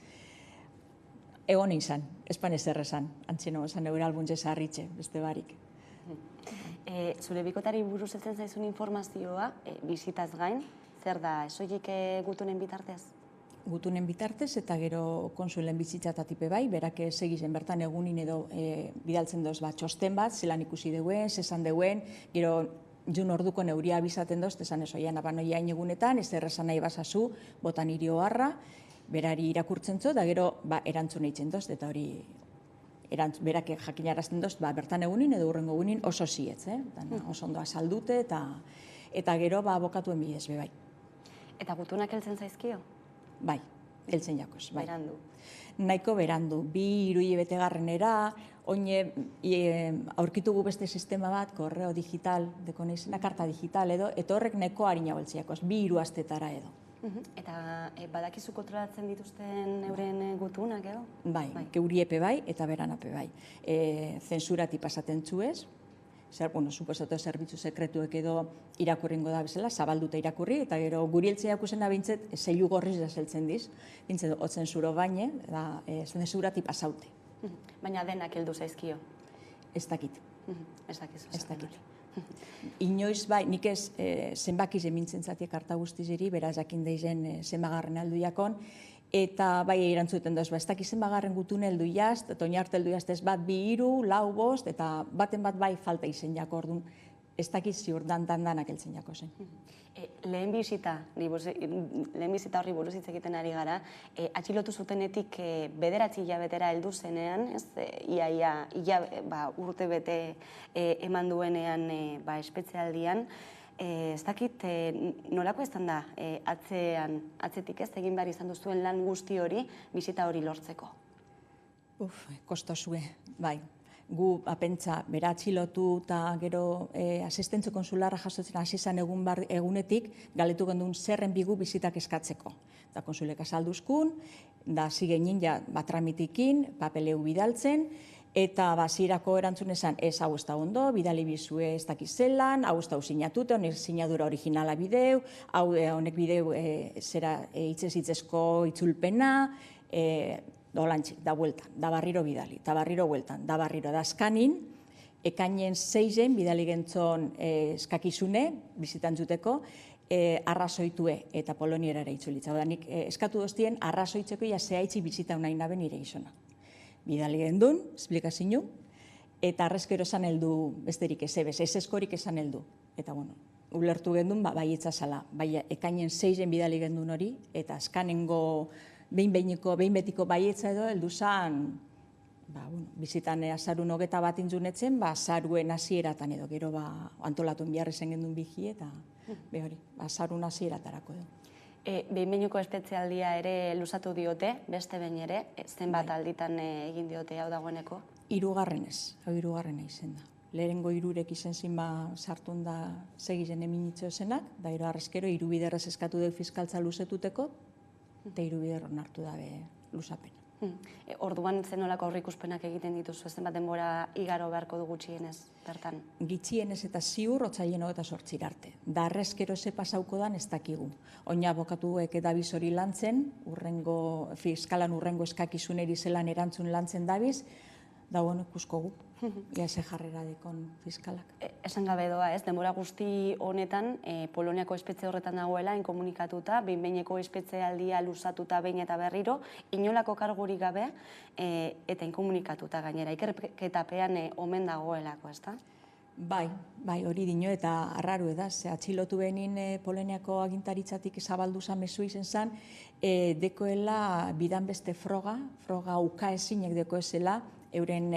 egon izan, espan ezer esan, antzien egon zan eure albuntze zaharritxe, beste barik. Zure bikotari buruz etzen zaizun informazioa, bizitaz gain, zer da, soilik gutunen bitartez? Gutunen bitartez eta gero konsulen bizitzatatipe bai, berak segizen bertan egunin edo bidaltzen doz txosten bat, zelan ikusi deuen, zesan deuen, gero jun orduko neuria abizaten doz, esan ez oian abanoiain egunetan, ez errezan nahi bazazu, botan hiri oharra, berari irakurtzen zo, da gero erantzun eitzen doz, eta hori berak jakinarazten doz, bertan egunin edo urrengo egunin oso zietz, oso ondo azaldute, eta gero abokatuen bidez, bai. Eta gutunak heltzen zaizkio? Bai, heltzen jakoz, bai. Berandu. Nahiko berandu, 2-3 hilabete garrenera, oine aurkitugu beste sistema bat, korreo digital, deko nahizena, karta digital edo, eta horrek nahiko harina beltziakoz, 2-3 astetara edo. Eta badakizu kontrolatzen dituzten euren gutunak edo? Bai, geuriepe bai, eta beranape bai. Zensurati pasaten txuez, suposatu zerbitzu sekretuek edo irakurringo da bezala, zabalduta irakurri, eta gero guri eltzea jakusena bintzet, zeilu gorriz da zeltzen diz, bintzet, otzen zuro baine, zensurati pasaute. Baina denak heldu zaizkio? Ez dakit. Ez dakizu. Ez dakit. Inoiz bai, nik ez zenbakiz emintzen zatiek harta guztizeri, beraz jakin deizen zenbagarren aldu jakon, eta bai erantzuten doz, ez dakiz zenbagarren gutun heldu jaz, eta oinarte heldu jaz, ez bat 2, 3, 4, 5, eta baten bat bai falta izen jako orduan, ez dakiz ziur danak heltzen jako zen. Lehen bizita horri buruz hitz egiten ari gara, atxilotu zutenetik 9 hilabetera heldu zenean, urte bete eman duenean espezialdian, ez dakit nolako izan da atzetik ez egin behar izan duzuen lan guzti hori bizita hori lortzeko? Kostosue, bai. Gu apentza bera atxilotu eta gero asistentzu konsularra jasotzen hasi zan egunetik galetu gendun zerren bigu bizitak eskatzeko. Eta konsulek azalduzkun, da zigenin ja tramitikin, papeleu bidaltzen, eta zirako erantzun esan ez hau ez da ondo, bidali bizue ez dakizelan, hau ez da sinatute, honek sinadura originala bideu, honek bideu zera hitzez-hitzezko itzulpena, dolantxik, da bueltan, da barriro bidali, da barriro bueltan, da barriro, da azkanin, ekainen 6-en bidali gentzon eskakizune, bizitan zuteko, arrazoitue eta Poloniera ere itzulitza. Nik eskatu doztien arrazoitzeko ja zehaitzi bizita nahi nabe nire izona. Bidali gendun, esplikazinu, eta arrezkero esan heldu besterik ezebez, ez eskorik esan heldu. Eta bueno, ulertu gendun, baietza zala, bai ekainen 6-en bidali gendun hori, eta azkanengo behin betiko baietza edo heldu zan, bizitan azarun 21 intzunetzen, azaruen hasieratan edo, gero antolatuen biharrezen gendun biji, eta hori, azarun hasieratarako edo. Behin-behineko espezialdia ere luzatu diote, beste behin ere, zenbat alditan egin diote hau dagoeneko? 3. izen da. Lehenengo 3 izen zinba sartun da segizen eminitzo esenak, da gero arrezkero 3 biderrez eskatu deu fiskaltza luzetuteko, eta 3 biderro nartu dabe luzapena. Orduan zenolako aurreikuspenak egiten dituzu, zenbat denbora igaro beharko du gutxienez, bertan? Gitxienez eta ziur, otzaien 28 arte. Da arrezkero ze pasauko dan ez dakigu. Oina abokatuek edabiz hori lantzen, fiskalan urrengo eskakizuneri zelan erantzun lantzen dabiz, da bueno, ikusko gu, ia ze jarrera dekon fiskalak. Esan gabe doa, ez? Denbora guzti honetan, Poloniako espetxe horretan dagoela, inkomunikatuta, behin-behineko espetxealdia luzatuta behin eta berriro, inolako kargurik gabe, eta inkomunikatuta gainera. Ikerketapean omen dagoelako, ez da? Bai, hori dino, eta arraru edaz, atxilotu behin Poloniako agintaritzatik zabaldu zamezu izen zan, dekoela bidan beste froga ukaezinek dekoezela, euren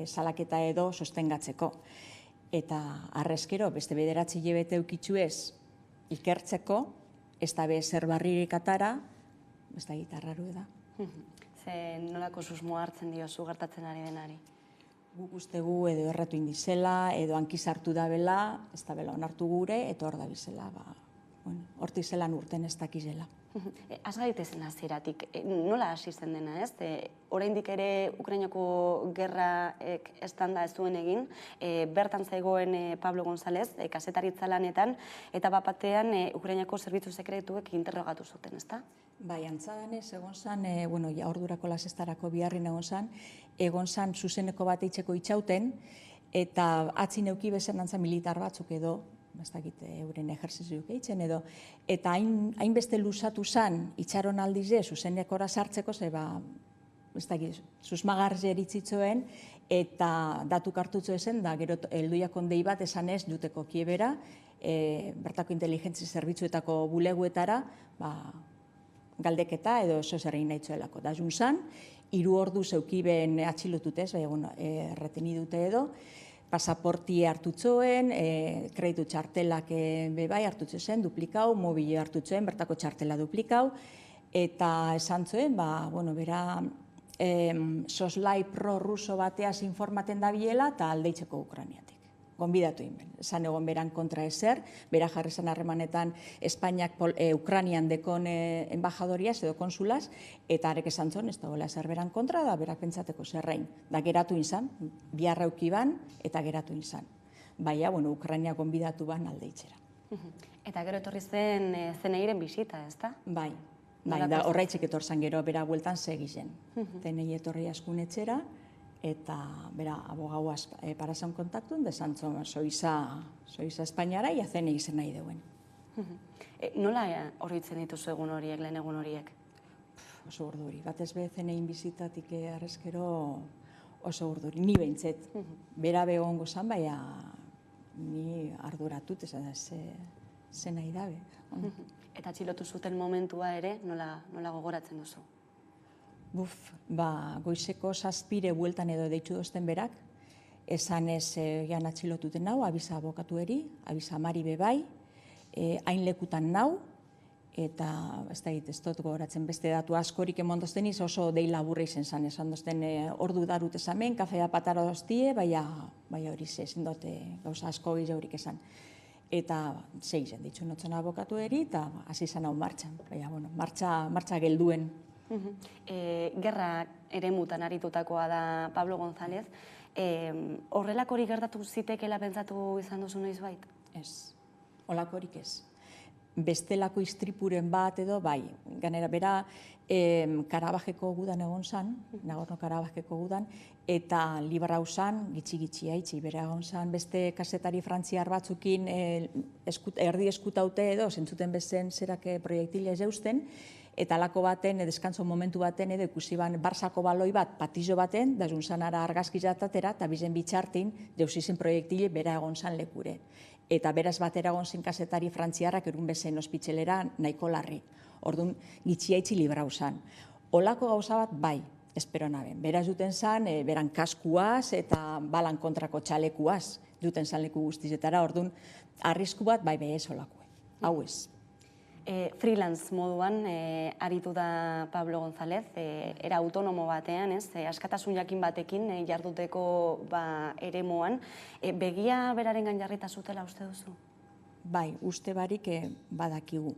salaketa edo sostengatzeko. Eta arrezkero, beste 9 hilabete eukitzu ez ikertzeko, ez da be zer barririk atara, ez da gitarraru da. Ze nolako susmoa hartzen diozu gertatzen ari denari? Guk ustegu edo erratu indizela, edo hankizartu da bela, ez da bela onartu gure, eta hor da bizela, hortizelan urten ez dakizela. Az gaitezen hasieratik, nola hasi zen dena, ez? Oraindik ere Ukrainako gerraek estanda ez duen egin, bertan zegoen Pablo González, kazetaritza lanetan, eta bapatean Ukrainako zerbitzu sekretuek interrogatu zuten, ez da? Bai, antzadanez, egon zan, ordurako lasestarako biharrin egon zan, egon zan zuzeneko bat eitzeko itxauten, eta atzi neuki bezen antza militar batzuk edo, ez dakit euren ejerzizioak eitzen edo, eta hainbeste luzatu zan, itxaron aldize, zuzenekora sartzeko, ze ez dakit, susmagarri eritzitzoen, eta datuk hartutzo ezen, da gero helduiak ondei bat esan ez duteko kiebera, bertako inteligentzi zerbitzuetako buleguetara, galdeketa edo oso zerrein nahitzuelako. Da junzan, 3 ordu zeukiben atxilotutez, retenidute edo, pasaporti hartutzoen, kreditu txartelak bebai hartutzoen, duplikau, mobile hartutzoen, bertako txartela duplikau, eta esan zuen, bera soslai pro-ruso bateaz informaten dabiela eta aldeitzeko Ukrainiatik. Gonbidatu inben. Esan egon beran kontra ezer, bera jarri zen harremanetan Espainiak Ukrainian dekon embajadoriaz edo konsulaz, eta arek esan zon, ez da gola ezer beran kontra, da berak pentsateko zerrein. Da geratu inzan, biharra ukiban, eta geratu inzan. Baina, Ukrainia gonbidatu ban aldeitzera. Eta gero etorri zen zeneiren bisita, ez da? Bai, da horraitzik etorzan gero bera bueltan segizen. Zenei etorri askunetxera, eta bera abogaua parasan kontaktun, desantzon soiza Espainiara, ia zenei izen nahi deuen. Nola horritzen dituzu egun horiek, lehen egun horiek? Oso urduri, batez be zenein bizitatik arrezkero oso urduri, ni behintzet. Bera begongo zan, baina ni arduratut, zen nahi dabe. Eta atxilotu zuten momentua ere, nola gogoratzen duzu? Goizeko 7 bueltan edo deitzu dozten berak, esan ez jan atxilotuten nau, abiza abokatueri, abiza amari bebai, hain lekutan nau, eta ez dut gogoratzen beste datu askorik emondozten iz, oso dei laburra izen zan, esan dozten ordu darut esamen, kafea patara doztie, baina hori ezin dute gauza asko gizaurik esan. Eta zeizen ditzu notzen abokatueri, eta hasi zan hau martxan, baina martxa gelduen. Gerra ere mutan aritutakoa da Pablo González. Horrelakorik gertatu zitekela pentsatu izan duzu noiz bait? Ez, holakorik ez. bestelako istripuren bat edo, bai, ganera bera, Karabajeko gudan egon zan, Nagorno-Karabajeko gudan, eta Librau zan, gitxi haitzi bera egon zan, beste kasetari frantziar batzukin erdi eskutaute edo, zentzuten bezen zerak proiektila ez eusten, eta alako baten, deskantzo momentu baten, edo ikusi ban barsako baloi bat, patizo baten, da zunzan ara argazkizatatera, eta bizen bitxartin, deusizen proiektile bera egon zan lekure. Eta beraz batera egon zen kasetari frantziarrak erun bezen ospitzelera nahiko larri. Orduan, gitxiaitzi Librau zan. Olako gauza bat, bai, espero naben. Beraz duten zan, beran kaskuaz eta balan kontrako txalekuaz duten zan leku guztizetara. Orduan, arrisku bat, bai, ez olako. Hau ez. Freelance moduan aritu da Pablo González, era autonomo batean, askatasun jakin batekin jarduteko eremuan. Begia berarengan jarrita zutela uste duzu? Bai, uste barik badakigu.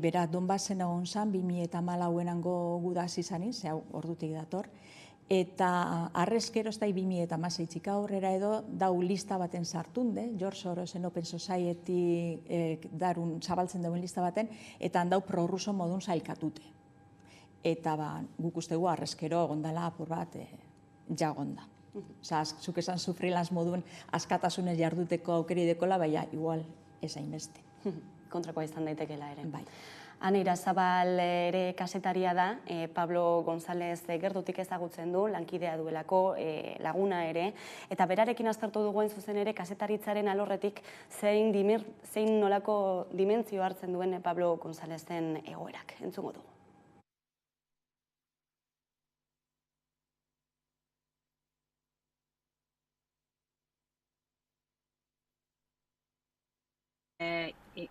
Bera, Donbasen egon zan, 2014 gudaz izaniz, ordutik dator, eta arrezkero ez da 2016 aurrera edo dau lista baten sartunde, George Sorosen Open Society darun zabaltzen dauen lista baten, eta handau prorruso modun zailkatute. Eta guk ustegu arrezkero egondala apur bat jagonda. Zuk esan zu freelance moduen askatasunez jarduteko aukeri dekola, baina igual ez hainbeste. Kontrakoa izan daitekela ere. Bai. Ane Irazabal ere kasetaria da, Pablo González gertutik ezagutzen du, lankidea duelako, laguna ere, eta berarekin aztertu duguen zuzen ere kasetaritzaren alorretik zein nolako dimentzio hartzen duen Pablo Gonzálezen egoerak. Entzungo dugu.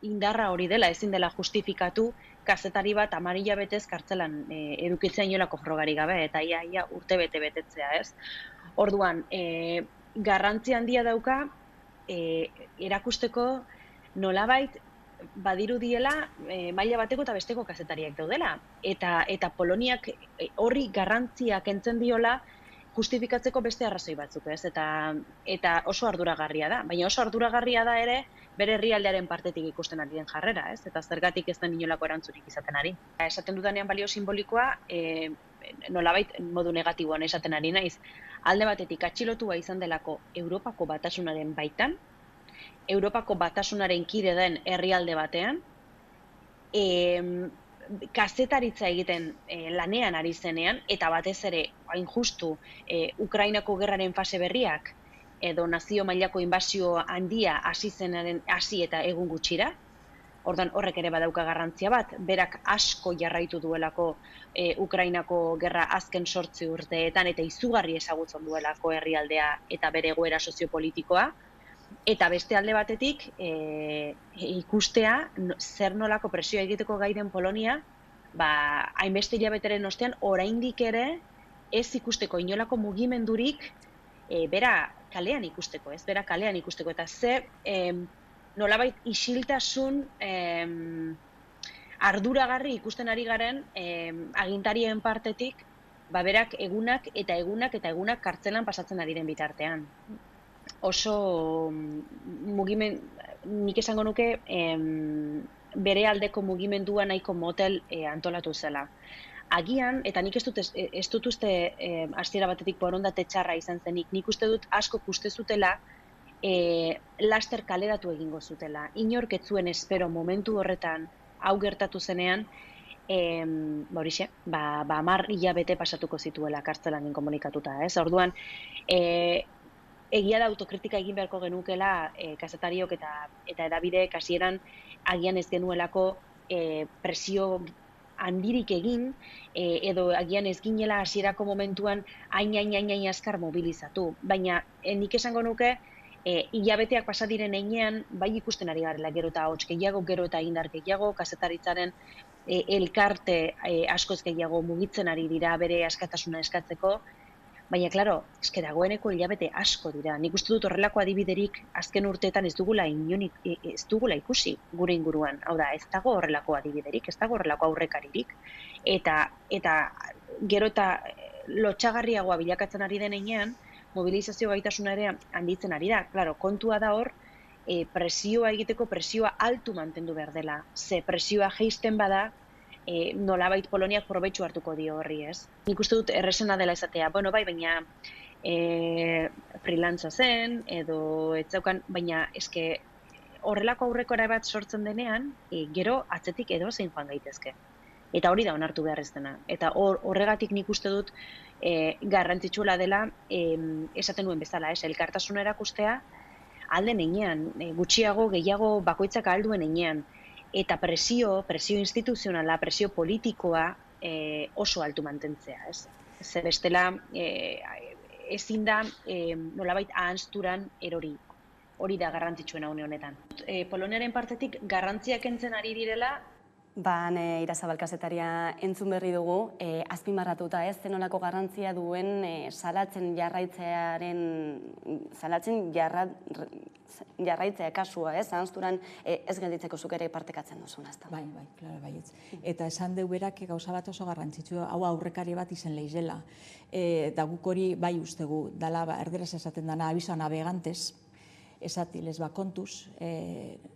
Indarra hori dela, ezin dela justifikatu kazetari bat 10 hilabetez kartzelan edukitzen inolako frogari gabe, eta ia urte betetzea, ez? Orduan, garrantzi handia dauka erakusteko nolabait badirudiela maila bateko eta besteko kazetariak daudela. Eta Poloniak horri garrantzia kentzen diola justifikatzeko beste arrazoi batzuk, ez? Eta oso arduragarria da, baina oso arduragarria da ere bere herrialdearen partetik ikusten ari den jarrera, ez? Eta zergatik ez den inolako erantzunik izaten ari. Esaten dudanean balio simbolikoa, nolabait modu negatiboan esaten ari naiz. Alde batetik atxilotua izan delako Europako Batasunaren baitan, Europako Batasunaren kide den herrialde batean, kazetaritza egiten lanean ari zenean, eta batez ere, hain justu, Ukrainako gerraren fase berriak, edo nazio mailako inbasio handia hasi eta egun gutxira. Ordan horrek ere badauka garrantzia bat, berak asko jarraitu duelako Ukrainako gerra azken 8 urteetan eta izugarri ezagutzen duelako herrialdea eta bere egoera soziopolitikoa. Eta beste alde batetik ikustea zer nolako presioa egiteko gai den Polonia, hainbeste hilabeteren ostean oraindik ere ez ikusteko inolako mugimendurik bera kalean ikusteko, ez? Bera kalean ikusteko, eta nolabait isiltasun arduragarri ikusten ari garen agintarien partetik, berak egunak eta egunak kartzelan pasatzen ari den bitartean. Oso nik esango nuke bere aldeko mugimendua nahiko motel antolatu zela. Agian, eta nik ez dut uste hasiera batetik borondate txarra izan zenik, nik uste dut asko uste zutela laster kaleratu egingo zutela. Inork ez zuen espero momentu horretan hau gertatu zenean, 10 hilabete pasatuko zituela kartzelan inkomunikatuta, ez? Orduan, egia da autokritika egin beharko genukela kazetariok eta edabideek hasieran agian ez genuelako presio handirik egin, edo agian ez ginela hasierako momentuan hain azkar mobilizatu. Baina nik esango nuke, hilabeteak pasa diren heinean, bai ikusten ari garela gero eta ahots gehiago, gero eta indar gehiago, kazetaritzaren elkarte askoz gehiago mugitzen ari dira bere askatasuna eskatzeko, baina, klaro, dagoeneko hilabete asko dira. Nik uste dut horrelako adibiderik azken urteetan ez dugula ikusi gure inguruan. Hau da, ez dago horrelako adibiderik, ez dago horrelako aurrekaririk. Eta gero eta lotxagarriagoa bilakatzen ari denean, mobilizazio gaitasuna ere handitzen ari da. Klaro, kontua da hor, presioa egiteko presioa altu mantendu behar dela. Ze presioa jeisten bada, nolabait Poloniak probetxu hartuko dio horri, ez? Nik uste dut errezena dela esatea, bueno, bai, baina freelantza zen, edo etzaukan, baina eske horrelako aurrekora bat sortzen denean, gero atzetik edo zein joan gaitezke. Eta hori da onartu behar ez dena. Eta horregatik nik uste dut garrantzitsua dela esaten nuen bezala, elkartasuna erakustea alde neinean, gutxiago, gehiago bakoitzak alduen neinean. Eta presio instituzionala, presio politikoa oso altu mantentzea, ez? Ze bestela ezin da nolabait ahanzturan erori. Hori da garrantzitsuena une honetan. Poloniaren partetik garrantziak kentzen ari direla. Irazabal kazetaria entzun berri dugu, azpimarratuta ez zenolako garrantzia duen salatzen jarraitzea kasua, ez? Ahanzturan ez gelditzeko zuk ere partekatzen duzuna, ez da? Bai, klaro, baietz. Eta esan deu berak gauza bat oso garrantzitsua, hau aurrekari bat izen leizela. Da guk hori bai ustegu, dala erderaz esaten dana abiso a navegantes, esati les kontuz,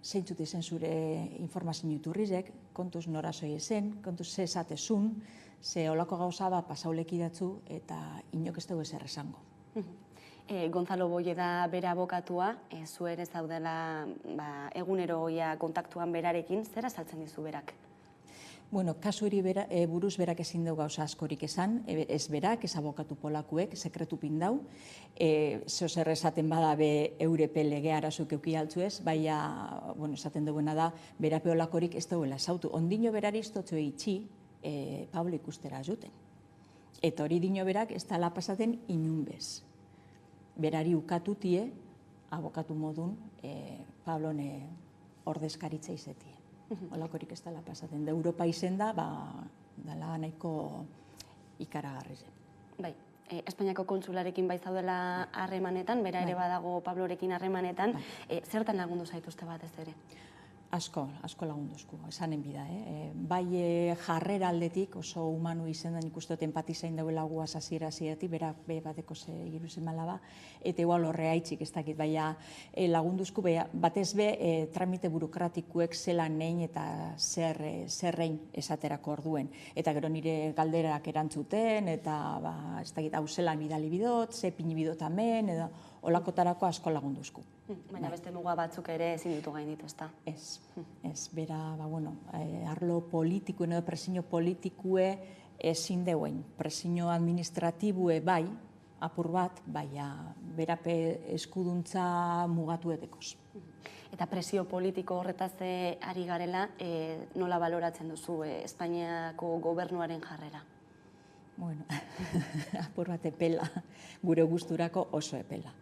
zeintzut izen zure informazio iturrizek, kontuz norazoi esen, kontuz ze esatezun, ze olako gauza bat pasauleki datzu eta inok ez dugu ezer esango. Gonzalo Boye da bere abokatua, zu ere zaudela egunero kontaktuan berarekin, zer azaltzen dizu berak? Bueno, kasu hori buruz berak ezin dugu gauza askorik esan, ez berak, ez abokatu polakuek, sekretu pindau, zer esaten bada be Eurepe lege arazuk euki altzu ez, baina, esaten duguena da, berape olakorik ez duguela zautu. Ondino berari iztotzu itxi, Pablo ikustera juten. Eta hori dino berak ez tala pasaten inunbez. Berari ukatutie, abokatu modun, Pablone ordezkaritza izetie. Olakorik ez dela pasaten. Da Europa izen da, dela nahiko ikaragarri zen. Bai, Espainiako kontsularekin bai zaudela harremanetan, bera ere badago Pablorekin harremanetan, zertan lagundu zaituzte batez ere? Asko lagunduzku, esanen bida. Bai jarrera aldetik, oso humanu izen da nik uste empatizain dauela guaz hasiera-hasieratik, bera bateko iruzen malaba, eta igual horrea itxik ez dakit, baina lagunduzku, batez be tramite burokratikuek zelan nein eta zerrein esaterako orduen. Eta gero nire galderak erantzuten, eta ez dakit, hau zelan bidali bidot, ze pini bidot amen, edo olakotarako asko lagunduzku. Baina beste muga batzuk ere ezin ditu gainditu, ez da? Ez, bera, arlo politiko, edo presiño politikue ezin deuen. Presiño administratibue bai, apur bat, baina berape eskuduntza mugatu edekoz. Eta presio politiko horretaz ari garela, nola baloratzen duzu Espainiako gobernuaren jarrera? Bueno, apur bat epela, gure gusturako oso epela.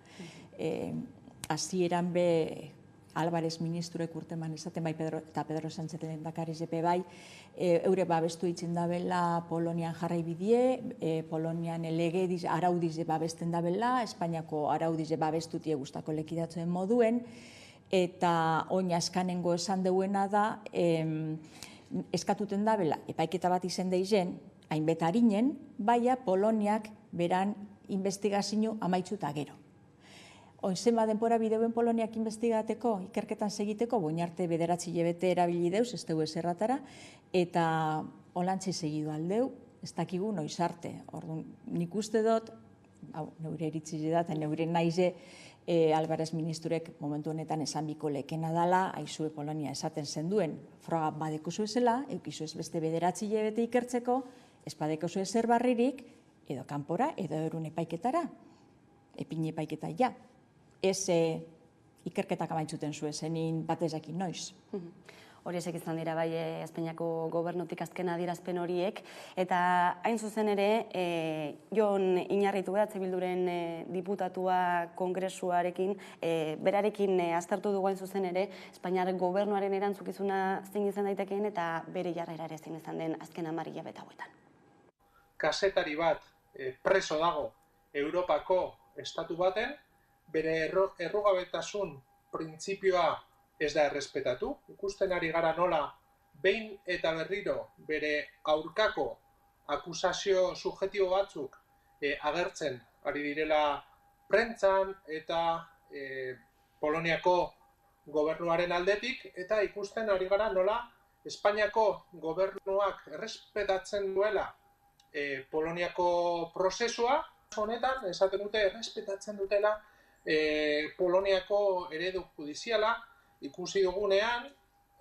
Hasieran be Álvarez ministrek urteman esaten bai eta Pedro Sánchez lehendakariz epe bai, eure babestu itzen dabela Polonian jarrai bidie, Polonian lege araudiz babesten dabela, Espainiako araudiz babestutie gustako lekidatzen moduen, eta oina eskanengo esan deuena da, eskatuten dabela, epaiketa bat izen deizen, hainbet harinen, baina Poloniak beran investigazio amaitzuta gero. Oinzen denpora bideuen Poloniak investigateko, ikerketan segiteko, boinarte bederatzi hilabete erabili deuz, ez dugu eserratara, eta holantze segidu aldeu, ez dakigu noiz arte. Orduan, nik uste dut, neure eritzi da, eta neure naize Álvarez ministrek momentu honetan esan biko lekena dala, aizue Polonia esaten zenduen, froga badeko zuezela, eukizu ez beste bederatzi hilabete ikertzeko, ez badeko zuezer barririk, edo kanpora, edo erun epaiketara, epine epaiketa ja. Ez ikerketak amaitzuten zuezenin batezakin noiz. Horiek izan dira bai Espainiako gobernutik azken adierazpen horiek, eta hain zuzen ere, Jon Iñarritu Bilduren diputatua kongresuarekin, berarekin aztertu dugu hain zuzen ere, Espainiar gobernuaren erantzukizuna zein izan daitekeen eta bere jarrera ere zein izan den azken 10 hilabete hauetan. Kazetari bat preso dago Europako estatu baten, bere errugabetasun printzipioa ez da errespetatu. Ikusten ari gara nola behin eta berriro bere aurkako akusazio subjektibo batzuk agertzen ari direla prentzan eta Poloniako gobernuaren aldetik, eta ikusten ari gara nola Espainiako gobernuak errespetatzen duela Poloniako prozesua, honetan esaten dute errespetatzen dutela Poloniako eredu judiziala, ikusi dugunean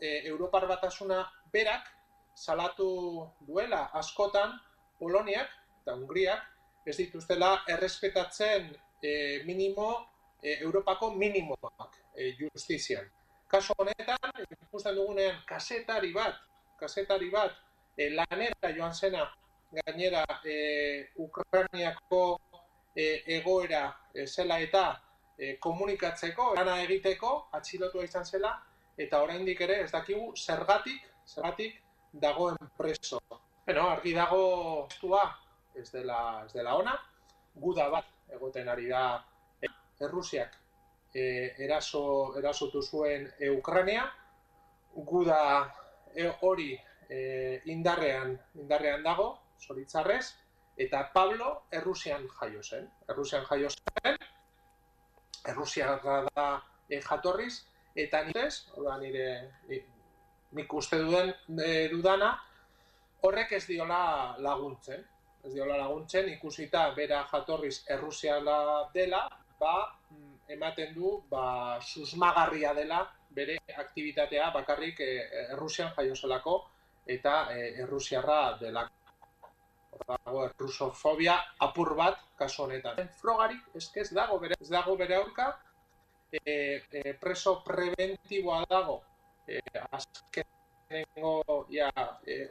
Europar Batasuna berak salatu duela askotan Poloniak eta Hungriak ez dituztela errespetatzen Europako minimoak justizian. Kaso honetan, ikusten dugunean kazetari bat lanera joan zena gainera Ukrainiako egoera zela eta komunikatzeko, lana egiteko, atxilotua izan zela, eta oraindik ere ez dakigu zergatik dagoen preso. Argi dago estua ez dela ona, guda bat egoten ari da Errusiak erasotu zuen Ukraina, guda hori indarrean dago, zoritzarrez, eta Pablo Errusian jaio zen. Errusiarra da jatorriz, eta nik uste dudana, horrek ez diola laguntzen, ikusita bera jatorriz Errusiala dela, ematen du susmagarria dela bere aktibitatea bakarrik Errusian jaio zelako eta Errusiarra delako. Dago errusofobia apur bat kasu honetan. Frogarik ez dago bere aurka, preso preventiboa dago azkenengo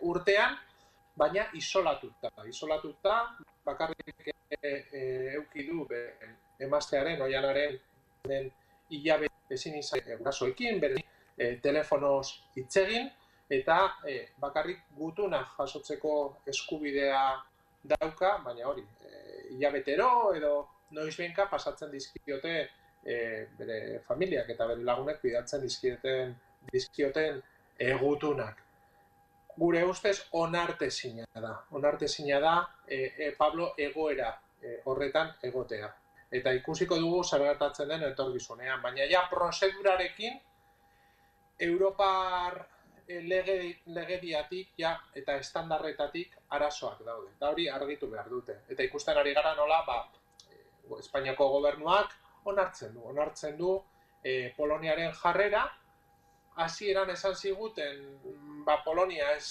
urtean, baina isolatuta, bakarrik euki du emaztearen, oianaren hilabete ezin izan gurasoekin, bere telefonoz hitz egin, eta bakarrik gutuna jasotzeko eskubidea dauka, baina hori, hilabetero edo noizbenka pasatzen dizkiote bere familiak eta bere lagunek bidaltzen dizkioten gutunak. Gure ustez onartezina da Pablo egoera horretan egotea. Eta ikusiko dugu zer gertatzen den etorkizunean, baina ja prozedurarekin Europar legediatik eta estandarretatik arazoak daude. Eta hori argitu behar dute. Eta ikusten ari gara nola, Espainiako gobernuak onartzen du Poloniaren jarrera. Hasieran esan ziguten, Polonia ez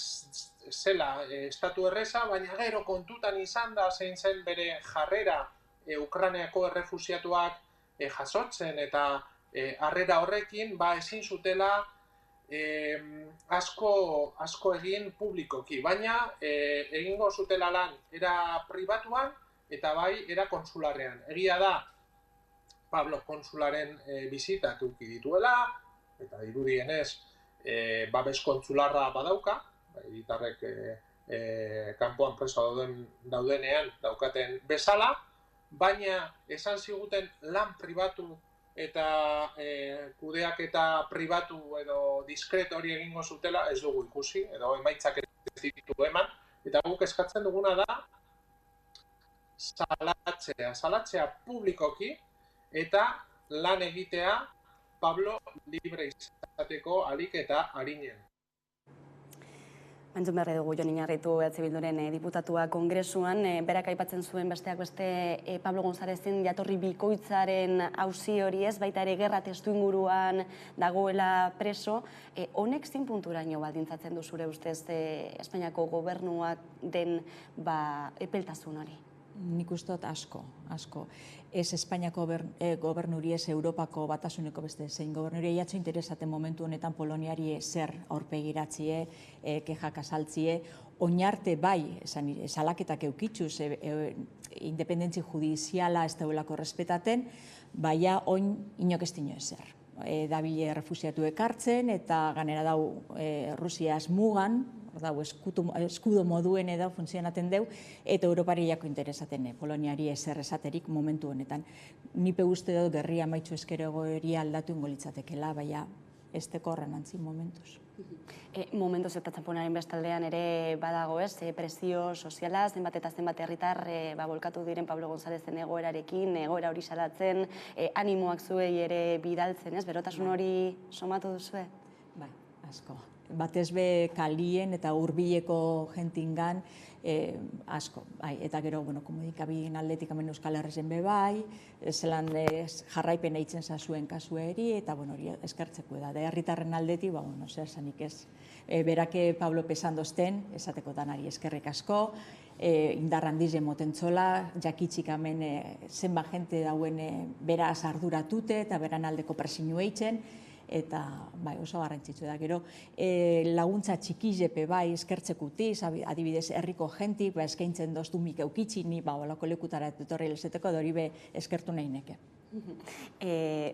zela estatu erreza, baina gero kontutan izan da zein zen bere jarrera Ukrainiako errefusiatuak jasotzen eta harrera horrekin ezin zutela asko egin publikoki, baina egingo zutela lan era pribatuan eta era konsularrean. Egia da Pablo konsularen bizitak eduki dituela, eta dirudienez babes konsularra badauka, hiritarrek kanpoan preso daudenean daukaten bezala, baina esan ziguten lan pribatu eta kudeaketa pribatu edo diskret hori egingo zutela ez dugu ikusi, edo emaitzak ez ditu eman, eta guk eskatzen duguna da salatzea publikoki eta lan egitea Pablo libre izateko alik eta arinen. Entzun behar dugu Jon Iñarritu Bilduren diputatua kongresuan, berak aipatzen zuen besteak beste Pablo Gonzálezin jatorri bikoitzaren auzi hori ez, baita ere gerra testuinguruan dagoela preso. Honek zein punturaino baldintzatzen du zure ustez Espainiako gobernuak den epeltasun hori? Nik uste dut asko. Ez Espainiako gobernuri, ez Europako batasuneko beste zein gobernuri, jatzo interesaten momentu honetan Poloniari zer aurpegiratzie, kexak asaltzie, oinarte bai, salaketak eukitzuz, independentzi judiziala ez daulako respetaten, baina oin inok ez dino ezer. Dabile refusiatu ekartzen eta ganera dau Rusiaz mugan, eskudo moduen edo funtzionaten deu, eta Europariako interesaten Poloniari ezer esaterik momentu honetan. Nipe uste dut gerria maitzu eskero egoeria aldatu ingo litzatekela, baina ez teko horren antzin momentuz. Momentu eta txamponaren bestaldean ere badago ez, presio soziala, zenbat eta zenbat herritar bolkatu diren Pablo Gonzalezen egoerarekin, egoera hori salatzen, animoak zuei ere bidaltzen, ez? Berotasun hori somatu duzue? Bai, asko. Batez be kalien eta hurbileko jentingan asko. Eta gero, komunikabideen aldetik hemen Euskal Herrisen be bai, zelan jarraipen eitzen zazuen kasueri, eta hori eskertzeko da. Herritarren aldetik, zer zanik ez. Berake Pablo pesandozten, esateko danari eskerrik asko, indar handiz emotentzola, jakitxik hemen zenba jente dauen beraz arduratute eta beran aldeko presinu eitzen, eta oso garrantzitsu da. Gero laguntza txikizepe bai eskertzekutiz, adibidez herriko jentik, eskaintzen doztu mik eukitzi, ni olako lekutara etorri lezeteko, hori be eskertu nahi neke.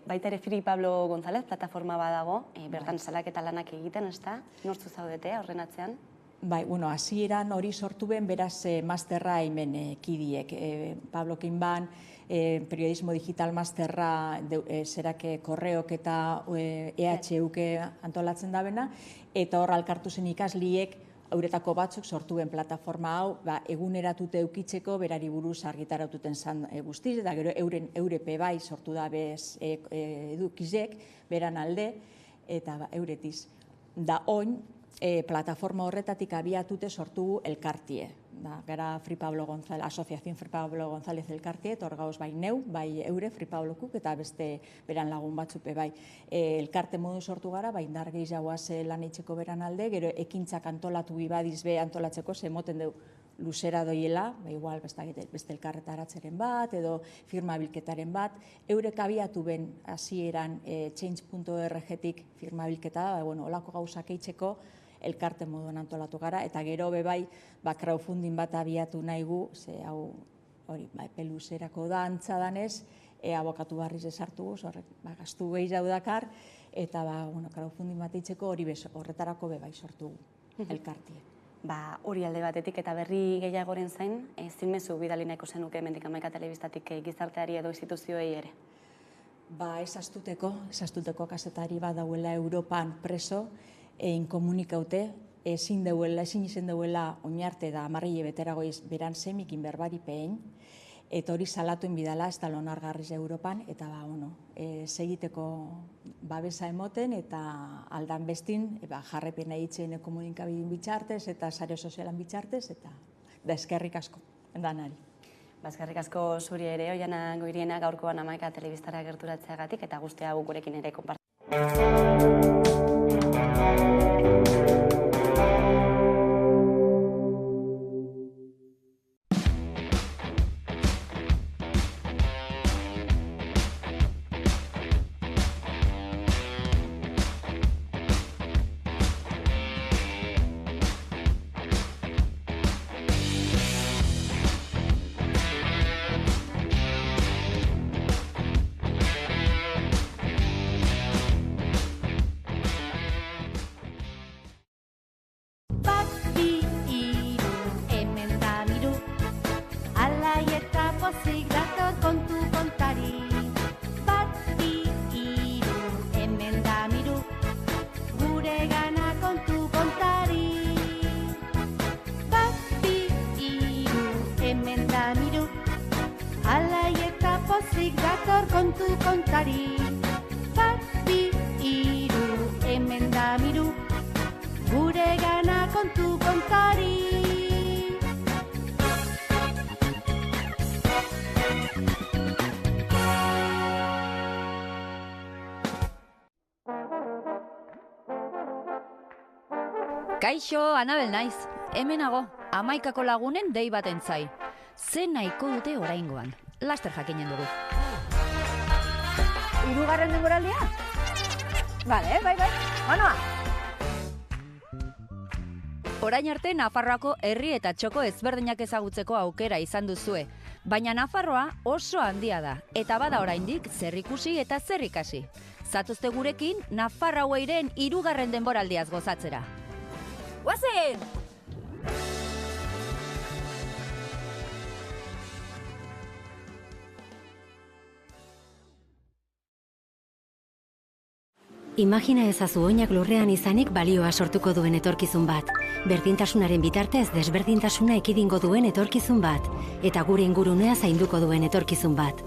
Baita ere Free Pablo González plataforma badago, bertan salaketa lanak egiten, ez da? Nortzu zaudete horren atzean? Bai, hasieran hori sortu ben, beraz masterra hemen kidiek. Pablo Kinban, periodismo digital masterra zerake korreok eta EHUk antolatzen dabena, eta hor alkartu zen ikasliek euretako batzuk sortu ben plataforma hau, eguneratute eukitzeko berari buruz argitaratuten zan guztiz, eta gero eurepe bai sortu da bez edukizek, beran alde, eta euretiz. Da oin, plataforma horretatik abiatute sortu elkartie. Gara Free Pablo González, Asociación Free Pablo González elkartie, eta hor gauz bai neu, bai eure Free Pablokuk, eta beste beran lagun batzupe bai. Elkarte modu sortu gara, bai indar gehiagoaz lan eitzeko beran alde, gero ekintzak antolatu ibadiz be antolatzeko, zemoten du luzera doiela, igual beste elkarretaratzeren bat, edo firma bilketaren bat, eurek abiatu ben hasieran change.org-tik firma bilketa, olako gauzak eitzeko, elkarte moduan antolatu gara, eta gero bebai crowdfunding bat abiatu nahi gu, ze hau hori peluzerako da antza danez, abokatu barriz esartu guz, gaztu gehiago dakar, eta crowdfunding bat eitzeko hori horretarako bebai sortu elkartie. Hori alde batetik eta berri gehiagoren zain, zinmezu bidali nahiko zenuke hemendik Hamaika Telebistatik gizarteari edo instituzioei ere? Ez astuteko kazetari bat dauela Europan preso, inkomunikaute, ezin izen dauela oinarte da amarrile beteragoiz beran semikin berbari pein, eta hori salatuen bidala ez da lonargarriz Europan, eta segiteko babesa emoten, eta aldan bestin jarrepen egitzen komunikabideen bitxartez, eta sare sozialan bitxartez, eta eskerrik asko, danari. Eskerrik asko zuri ere, Oiana Goiriena gaurkoan Hamaika Telebistara gerturatzeagatik, eta guztia gurekin ere konpartitzen. kontu kontari, zazpi, iru, hemen da miru, gure gana kontu kontari. Kaixo, Anabel naiz. Hemenago, Hamaikako lagunen dei baten zai. Ze nahiko dute oraingoan. Laster jakinen dugu. Hirugarren denboraldia? Bale, bai. Banoa! Orain arte Nafarroako herri eta txoko ezberdinak ezagutzeko aukera izan duzue. Baina Nafarroa oso handia da, eta bada oraindik zer ikusi eta zer ikasi. Zatozte gurekin Nafarroairen hirugarren denboraldiaz gozatzera. Guazen! Imagina ezazu oinak lurrean izanik balioa sortuko duen etorkizun bat. Berdintasunaren bitartez desberdintasuna ekidingo duen etorkizun bat. Eta gure ingurunea zainduko duen etorkizun bat.